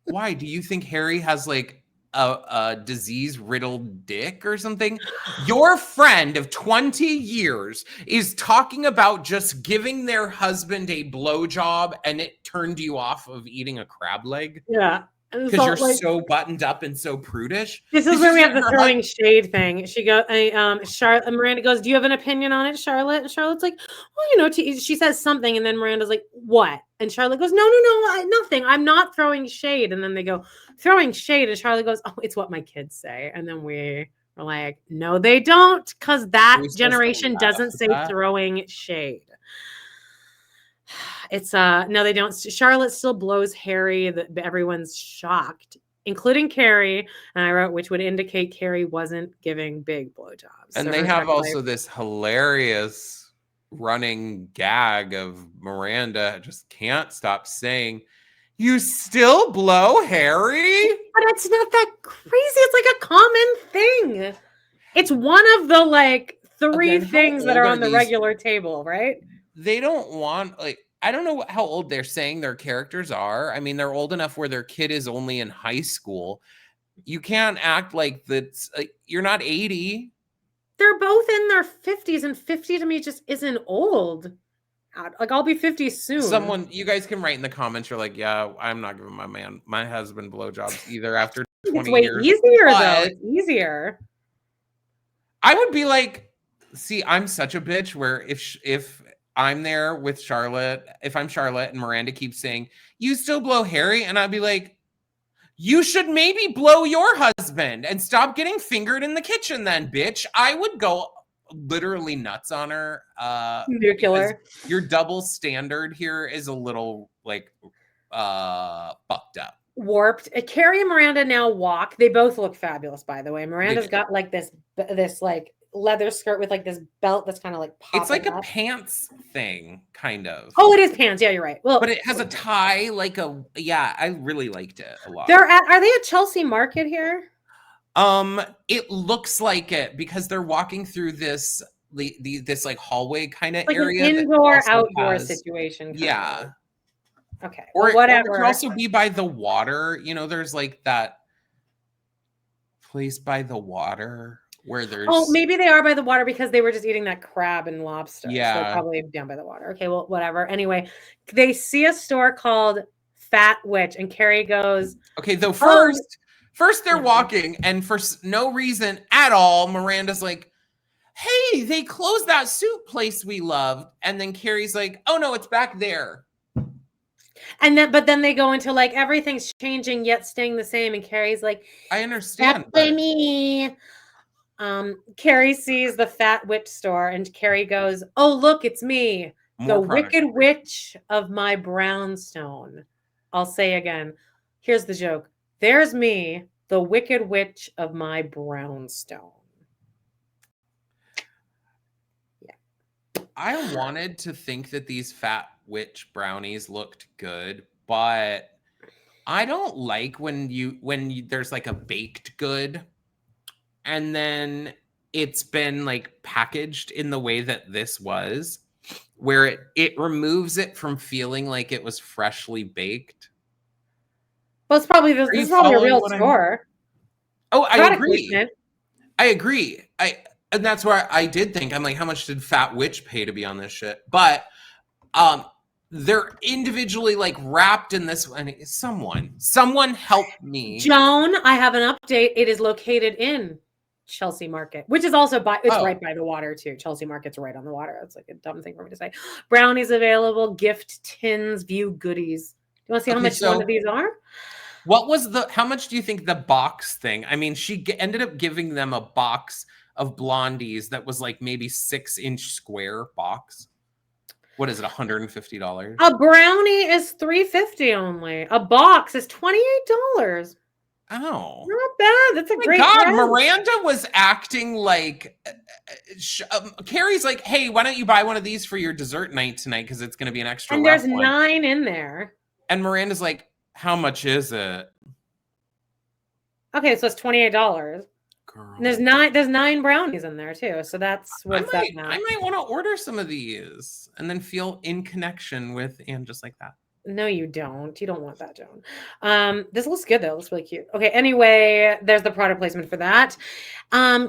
Why? Do you think Harry has like a disease-riddled dick or something? Your friend of 20 years is talking about just giving their husband a blowjob, and it turned you off of eating a crab leg? Yeah. Because you're so buttoned up and so prudish. This is where we have the throwing shade thing. She goes, Miranda goes, do you have an opinion on it, Charlotte? And Charlotte's like, well, she says something, and then Miranda's like, what? And Charlotte goes, no, nothing. I'm not throwing shade. And then they go, throwing shade. And Charlotte goes, oh, it's what my kids say. And then we are like, no, they don't, because that generation doesn't say throwing shade. It's no, they don't. Charlotte still blows Harry. Everyone's shocked, including Carrie. And I wrote, which would indicate Carrie wasn't giving big blowjobs. And so they have also this hilarious running gag of Miranda just can't stop saying, "You still blow Harry?" But it's not that crazy. It's like a common thing. It's one of the like three things that are on the regular table, right? They don't want like. I don't know how old they're saying their characters are. I mean, they're old enough where their kid is only in high school. You can't act like that's you're not 80. They're both in their 50s, and 50 to me just isn't old. Like, I'll be 50 soon. You guys can write in the comments. You're like, yeah, I'm not giving my husband blowjobs either after It's 20 way years. easier, though. It's easier. I would be like, see, I'm such a bitch where if I'm there with Charlotte, if I'm Charlotte and Miranda keeps saying, you still blow Harry, and I'd be like, you should maybe blow your husband and stop getting fingered in the kitchen then, bitch. I would go literally nuts on her. Nuclear. Your double standard here is a little like fucked up. Warped. Carrie and Miranda now walk. They both look fabulous, by the way. Miranda's got like this like leather skirt with like this belt that's kind of like popping it's like up. A pants thing, kind of. Oh, it is pants. Yeah, you're right. Well, but it has a tie, like I really liked it a lot. Are they at Chelsea Market here? It looks like it because they're walking through this like hallway kind of like area. An indoor outdoor situation. Yeah. Okay. Or whatever. It could also be by the water. You know, there's like that place by the water where there's. Oh, maybe they are by the water because they were just eating that crab and lobster. Yeah. So they're probably down by the water. Okay, well, whatever. Anyway, they see a store called Fat Witch, and Carrie goes. Okay, though first they're walking, and for no reason at all, Miranda's like, hey, they closed that soup place we loved. And then Carrie's like, oh no, it's back there. But then they go into like everything's changing yet staying the same, and Carrie's like, I understand. That's me. Carrie sees the Fat Witch store, and Carrie goes, oh look, it's me, the Wicked Witch of my brownstone. I'll say again, here's the joke. There's me, the Wicked Witch of my brownstone. Yeah. I wanted to think that these Fat Witch brownies looked good, but I don't like when there's like a baked good and then it's been like packaged in the way that this was, where it removes it from feeling like it was freshly baked. Well, it's probably this is probably a real store. I agree. I agree. And that's where I did think, I'm like, how much did Fat Witch pay to be on this shit? But they're individually like wrapped in this. And someone help me. Joan, I have an update. It is located in Chelsea Market, which is also right by the water too. Chelsea Market's right on the water. That's like a dumb thing for me to say. Brownies available, gift tins, view goodies. Do you want to see how much one of these are? How much do you think the box thing? I mean, she ended up giving them a box of blondies that was like maybe 6-inch square box. What is it, $150? A brownie is $3.50 only. A box is $28. Oh, not bad. That's a great. God, brand. Miranda was acting like Carrie's like, hey, why don't you buy one of these for your dessert night tonight? Because it's going to be an extra. And there's 9 in there. And Miranda's like, how much is it? Okay, so it's $28. And there's 9 brownies in there too. So that's what's that now. I might want to order some of these and then feel in connection with Anne just like that. No, you don't. You don't want that, Joan. This looks good though. It looks really cute. Okay, anyway, there's the product placement for that.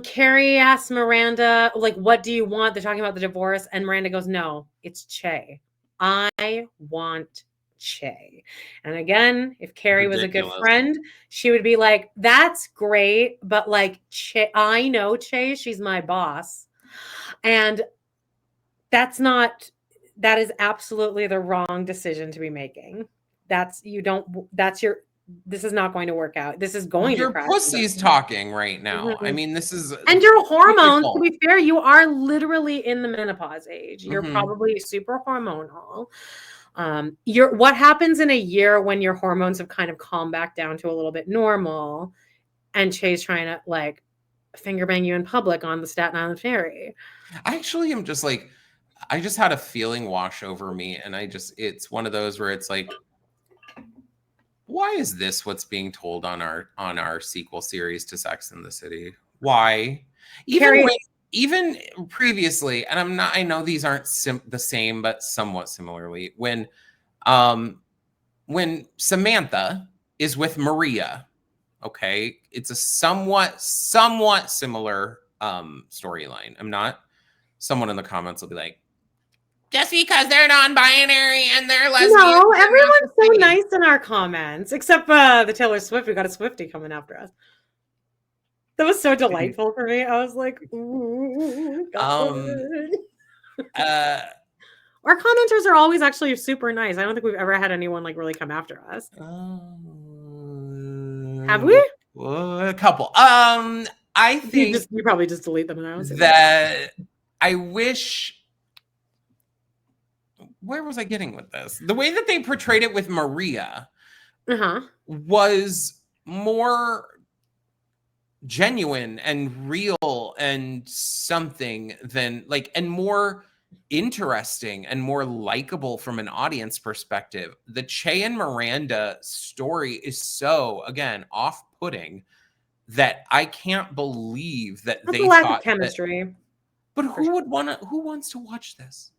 Carrie asks Miranda, like, what do you want? They're talking about the divorce, and Miranda goes, no, it's Che. I want Che. And again, if Carrie was a good friend, she would be like, that's great, but like Che, I know Che, she's my boss. And that is absolutely the wrong decision to be making. This is not going to work out. This is going your to crash. Your pussy's talking right now. Mm-hmm. I mean, this is. And your hormones, to be fair, you are literally in the menopause age. You're probably super hormonal. What happens in a year when your hormones have kind of calmed back down to a little bit normal, and Che's trying to like finger bang you in public on the Staten Island Ferry? I actually am just like, I just had a feeling wash over me, and it's one of those where it's like, why is this what's being told on our sequel series to Sex and the City? Why? Even previously, and I know these aren't the same, but somewhat similarly, when Samantha is with Maria, Okay. It's a somewhat similar storyline. I'm not, someone in the comments will be like, just because they're non-binary and they're lesbian. No, everyone's so nice in our comments, except the Taylor Swift. We got a Swiftie coming after us. That was so delightful for me. I was like, ooh, our commenters are always actually super nice. I don't think we've ever had anyone like really come after us. Have we? A couple. I think you probably just delete them and I was that I wish. Where was I getting with this? The way that they portrayed it with Maria was more genuine and real and something than like, and more interesting and more likable from an audience perspective. The Che and Miranda story is so, again, off-putting that I can't believe that That's they a lack thought of chemistry. But who wants to watch this?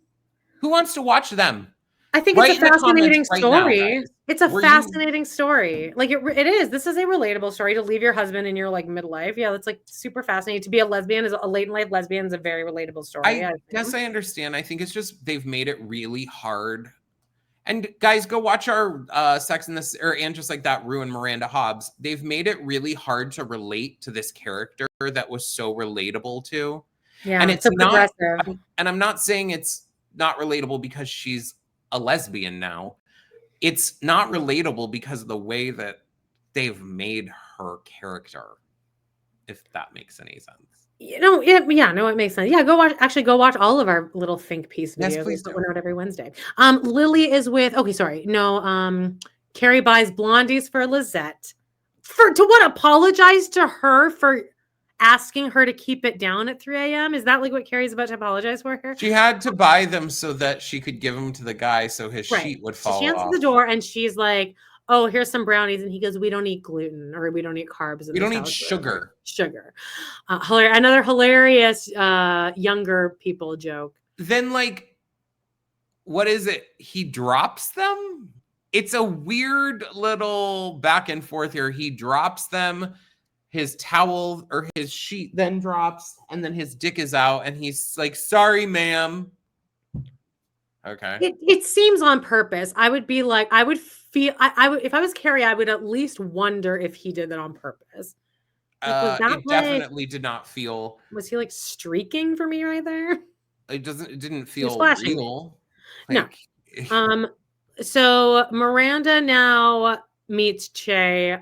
Who wants to watch them? I think it's a fascinating story. It's a fascinating story. Like it is. This is a relatable story to leave your husband in your like midlife. Yeah, that's like super fascinating. To be a lesbian, is a late in life lesbian, is a very relatable story. I guess I understand. I think it's just they've made it really hard. And guys, go watch our Sex and this and just like that Rue and Miranda Hobbs. They've made it really hard to relate to this character that was so relatable to. Yeah, and it's not progressive. And I'm not saying it's not relatable because she's a lesbian now. It's not relatable because of the way that they've made her character, if that makes any sense. No, it makes sense. Yeah, go watch all of our little think piece videos. Yes, please do. We're out every Wednesday. Lily is with Carrie buys blondies for Lisette. Apologize to her for asking her to keep it down at 3 a.m. Is that like what Carrie's about to apologize for her? She had to buy them so that she could give them to the guy so his sheet would fall off. She answers the door and she's like, oh, here's some brownies. And he goes, we don't eat gluten or we don't eat carbs. We don't eat sugar. Another hilarious younger people joke. Then like, what is it? He drops them? It's a weird little back and forth here. He drops them. His towel or his sheet then drops and then his dick is out and he's like, sorry, ma'am. Okay. It seems on purpose. I would be like, I would if I was Carrie, I would at least wonder if he did that on purpose. Like, definitely did not feel. Was he like streaking for me right there? It didn't feel real. Like, no. So Miranda now meets Che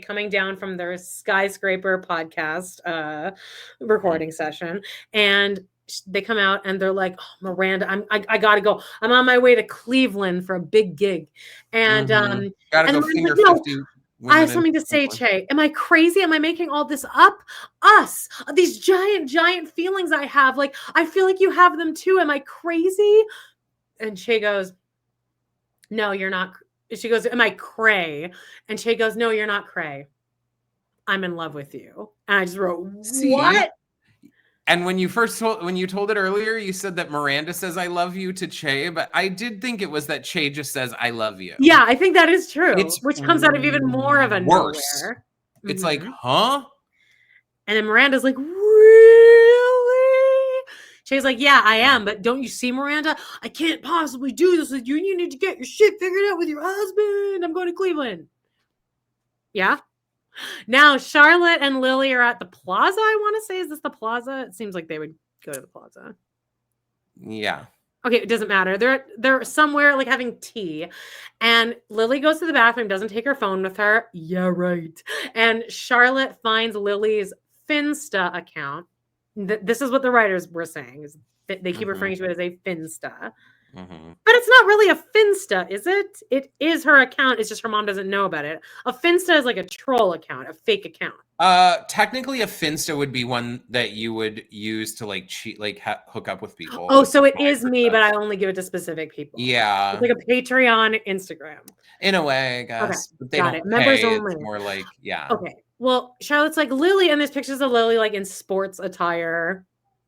coming down from their skyscraper podcast recording session, and they come out and they're like, oh, Miranda, I gotta go. I'm on my way to Cleveland for a big gig, and gotta go finger 50. I have something to say, Che. Am I crazy? Am I making all this up? These giant feelings I have. Like, I feel like you have them too. Am I crazy? And Che goes, no, you're not. She goes, am I cray? And Che goes, no, you're not cray. I'm in love with you. And I just wrote, what? And when you told it earlier, you said that Miranda says I love you to Che, but I did think it was that Che just says I love you. Yeah, I think that is true. Which comes out of even more of a worse. Nowhere. It's like, huh? And then Miranda's like, really? Che's like, yeah, I am, but don't you see, Miranda? I can't possibly do this with you. You need to get your shit figured out with your husband. I'm going to Cleveland. Yeah. Now, Charlotte and Lily are at the plaza, I want to say. Is this the plaza? It seems like they would go to the plaza. Yeah. Okay, it doesn't matter. They're somewhere like having tea. And Lily goes to the bathroom, doesn't take her phone with her. Yeah, right. And Charlotte finds Lily's Finsta account. This is what the writers were saying. Is they keep referring to it as a Finsta. But it's not really a Finsta, is it? It is her account. It's just her mom doesn't know about it. A Finsta is like a troll account, a fake account. Technically, a Finsta would be one that you would use to like cheat, like hook up with people. Oh, so it is me, but I only give it to specific people. Yeah, it's like a Patreon Instagram. In a way, I guess. Okay, but they got it. Members only. It's more like, yeah. Okay. Well, Charlotte's like Lily, and there's pictures of Lily like in sports attire,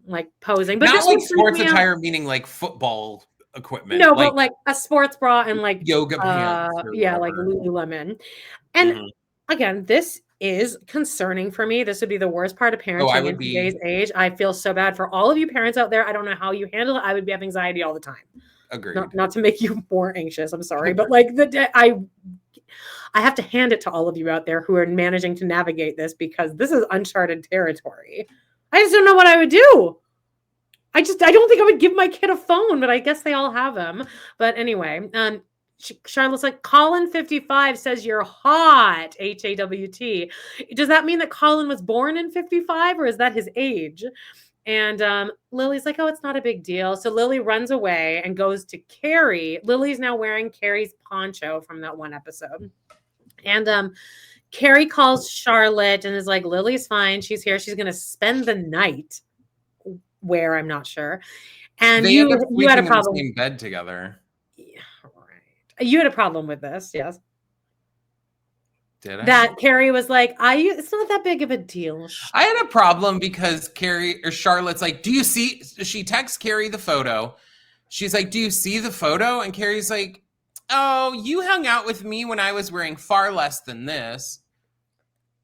like posing, but not like sports attire, meaning like football equipment. No, but like a sports bra and like yoga pants. Yeah, like Lululemon. And again, this is concerning for me. This would be the worst part of parenting in today's age. I feel so bad for all of you parents out there. I don't know how you handle it. I would have anxiety all the time. Agreed. Not to make you more anxious. I'm sorry, but like I have to hand it to all of you out there who are managing to navigate this, because this is uncharted territory. I just don't know what I would do. I don't think I would give my kid a phone, but I guess they all have them. But anyway, Charlotte's like, Colin 55 says you're hot, HAWT. Does that mean that Colin was born in 55, or is that his age? And Lily's like, oh, it's not a big deal. So Lily runs away and goes to Carrie. Lily's now wearing Carrie's poncho from that one episode. And Carrie calls Charlotte and is like, Lily's fine. She's here. She's going to spend the night. Where, I'm not sure. And they you had a problem. In the same bed together. Yeah, right. You had a problem with this, yes? Did I? That Carrie was like, it's not that big of a deal. I had a problem because Charlotte's like, do you see? She texts Carrie the photo. She's like, do you see the photo? And Carrie's like, oh, you hung out with me when I was wearing far less than this.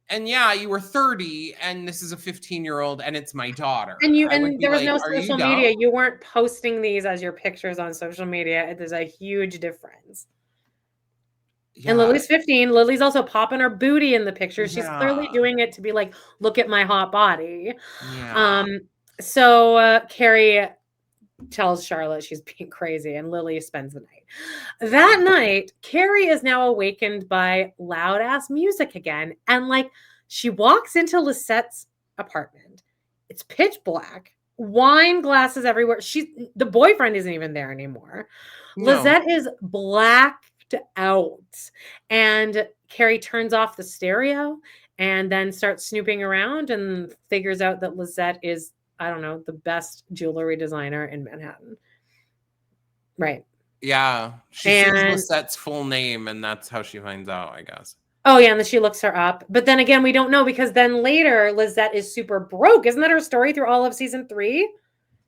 And yeah, you were 30 and this is a 15-year-old and it's my daughter. And there was no social media. You weren't posting these as your pictures on social media. There's a huge difference. Yeah. And Lily's 15. Lily's also popping her booty in the picture. She's clearly doing it to be like, look at my hot body. Yeah. So Carrie tells Charlotte she's being crazy, and Lily spends the night. That night, Carrie is now awakened by loud ass music again. And like, she walks into Lisette's apartment. It's pitch black, wine glasses everywhere. The boyfriend isn't even there anymore. No. Lisette is blacked out, and Carrie turns off the stereo and then starts snooping around and figures out that Lisette is, I don't know, the best jewelry designer in Manhattan. Right. Yeah. She sees Lisette's full name, and that's how she finds out, I guess. Oh, yeah. And then she looks her up. But then again, we don't know, because then later Lisette is super broke. Isn't that her story through all of season 3?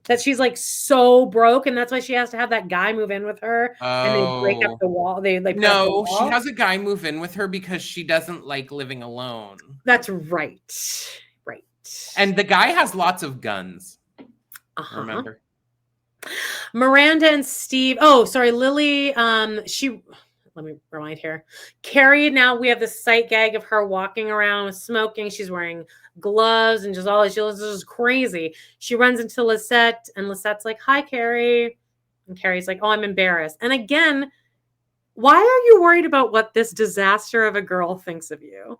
That she's like so broke, and that's why she has to have that guy move in with her. And they break up the wall. No, she has a guy move in with her because she doesn't like living alone. That's right. And the guy has lots of guns. Remember? Miranda and Steve. Oh, sorry, Lily. Let me rewind here. Carrie, now we have the sight gag of her walking around smoking. She's wearing gloves and just all this. She looks just crazy. She runs into Lisette, and Lisette's like, hi, Carrie. And Carrie's like, oh, I'm embarrassed. And again, why are you worried about what this disaster of a girl thinks of you?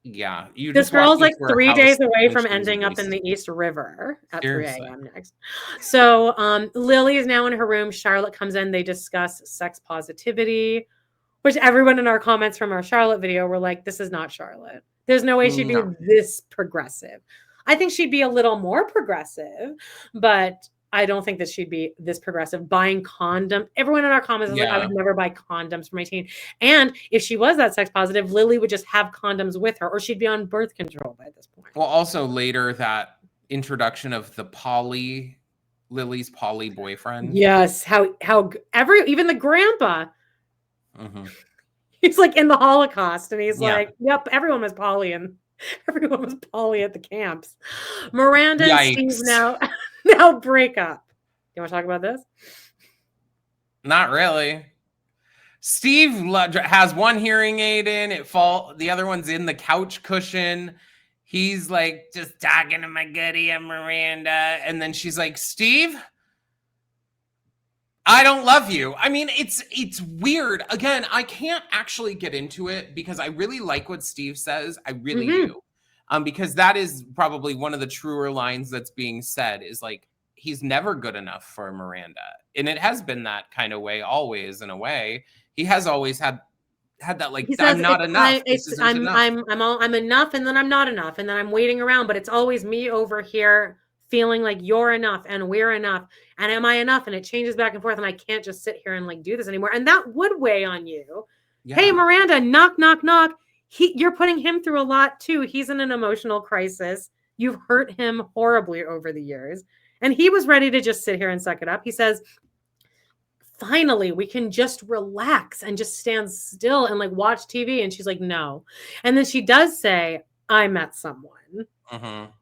Yeah, this girl's like 3 days away from ending up in the East River at 3 a.m. next. So Lily is now in her room. Charlotte comes in. They discuss sex positivity, which everyone in our comments from our Charlotte video were like, this is not Charlotte. There's no way she'd be this progressive. I think she'd be a little more progressive, but I don't think that she'd be this progressive. Buying condoms. Everyone in our comments is like, I would never buy condoms for my teen. And if she was that sex positive, Lily would just have condoms with her, or she'd be on birth control by this point. Well, also later, that introduction of the Lily's poly boyfriend. Yes. How even the grandpa, he's like in the Holocaust, and he's like, yep, everyone was poly, and everyone was poly at the camps. Miranda and Steve now break up. You want to talk about this? Not really. Steve has one hearing aid in. The other one's in the couch cushion. He's like just talking to my goodie and Miranda. And then she's like, Steve, I don't love you. I mean, it's weird. Again, I can't actually get into it because I really like what Steve says. I really do. Because that is probably one of the truer lines that's being said, is like, he's never good enough for Miranda. And it has been that kind of way always, in a way. He has always had that, like, I'm not enough. I'm enough, and then I'm not enough, and then I'm waiting around, but it's always me over here feeling like you're enough and we're enough. And am I enough? And it changes back and forth, and I can't just sit here and like do this anymore. And that would weigh on you. Yeah. Hey, Miranda, knock, knock, knock. You're putting him through a lot too. He's in an emotional crisis. You've hurt him horribly over the years. And he was ready to just sit here and suck it up. He says, finally we can just relax and just stand still and like watch TV. And she's like, no. And then she does say, I met someone.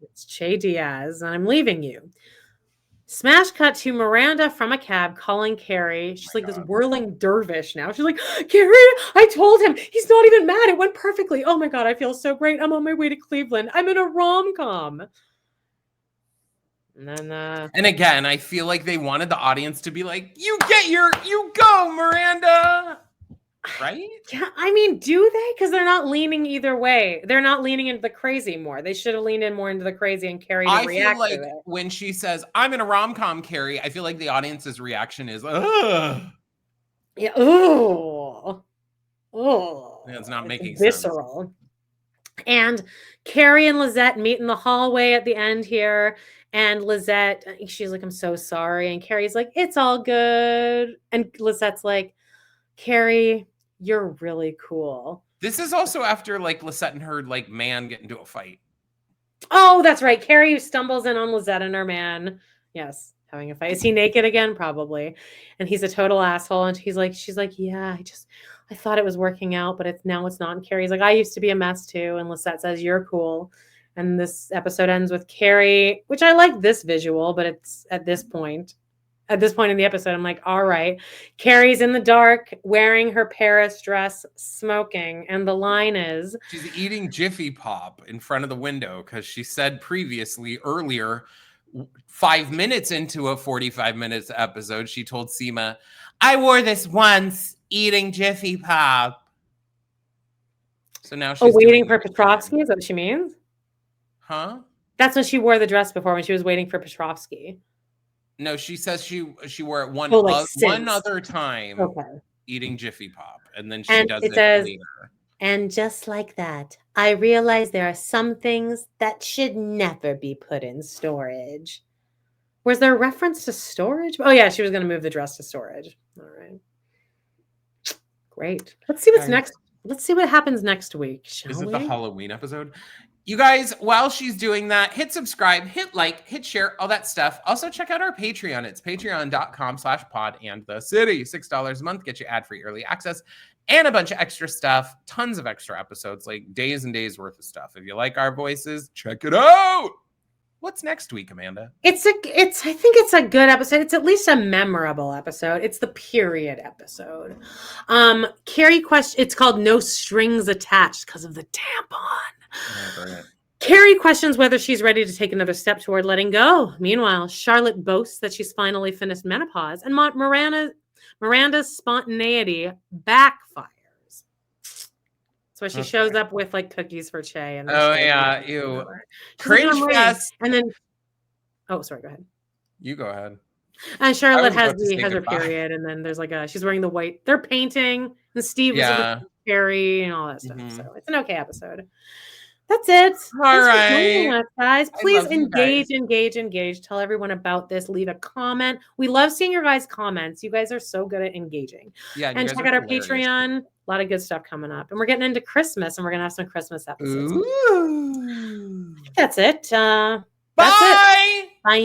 It's Che Diaz, and I'm leaving you. Smash cut to Miranda from a cab calling Carrie. She's like this whirling dervish now. She's like, Carrie, I told him. He's not even mad. It went perfectly. Oh my God, I feel so great. I'm on my way to Cleveland. I'm in a rom-com. And then and again, I feel like they wanted the audience to be like, you go, Miranda. Right? Yeah, I mean, do they? Because they're not leaning either way. They're not leaning into the crazy more. They should have leaned in more into the crazy and Carrie to react feel like to it. when she says, I'm in a rom-com, Carrie, I feel like the audience's reaction is, ugh. Yeah, oh. Yeah, it's not making visceral. sense. And Carrie and Lisette meet in the hallway at the end here. And Lisette, she's like, I'm so sorry. And Carrie's like, it's all good. And Lisette's like, Carrie, you're really cool. This is also after like Lisette and her like man get into a fight. Oh, that's right. Carrie stumbles in on Lisette and her man. Yes, having a fight. Is he naked again? Probably. And he's a total asshole. And she's like, yeah, I thought it was working out, but it's not. And Carrie's like, I used to be a mess too. And Lisette says, you're cool. And this episode ends with Carrie, which I like this visual, but it's at this point in the episode, I'm like, all right. Carrie's in the dark, wearing her Paris dress, smoking. And the line is, she's eating Jiffy Pop in front of the window because she said earlier, 5 minutes into a 45 minutes episode, she told Seema, I wore this once, eating Jiffy Pop. So now she's waiting for Petrovsky? Is that what she means? Huh? That's when she wore the dress before, when she was waiting for Petrovsky. No, she says she wore it one other time, eating Jiffy Pop, and then she does it later. And just like that, I realize there are some things that should never be put in storage. Was there a reference to storage? Oh yeah, she was going to move the dress to storage. All right, great. Let's see what's next. Let's see what happens next week. Is it the Halloween episode? You guys, while she's doing that, hit subscribe, hit like, hit share, all that stuff. Also, check out our Patreon. It's patreon.com/podandthecity. $6 a month, get you ad-free early access and a bunch of extra stuff. Tons of extra episodes, like days and days worth of stuff. If you like our voices, check it out. What's next week, Amanda? I think it's a good episode. It's at least a memorable episode. It's the period episode. Carrie question. It's called No Strings Attached because of the tampon. Oh, Carrie questions whether she's ready to take another step toward letting go. Meanwhile, Charlotte boasts that she's finally finished menopause, and Miranda's spontaneity backfires. So she shows up with like cookies for Che. And ew. Cringe fest. And then, sorry, go ahead. You go ahead. And Charlotte has her period, and then there's like she's wearing the white. They're painting, and Steve is Carrie and all that stuff. Mm-hmm. So it's an okay episode. That's it. All right, guys. Please engage. Tell everyone about this. Leave a comment. We love seeing your guys' comments. You guys are so good at engaging. Yeah, and check out our Patreon. A lot of good stuff coming up. And we're getting into Christmas, and we're going to have some Christmas episodes. Ooh. That's it. Bye. That's it. Bye.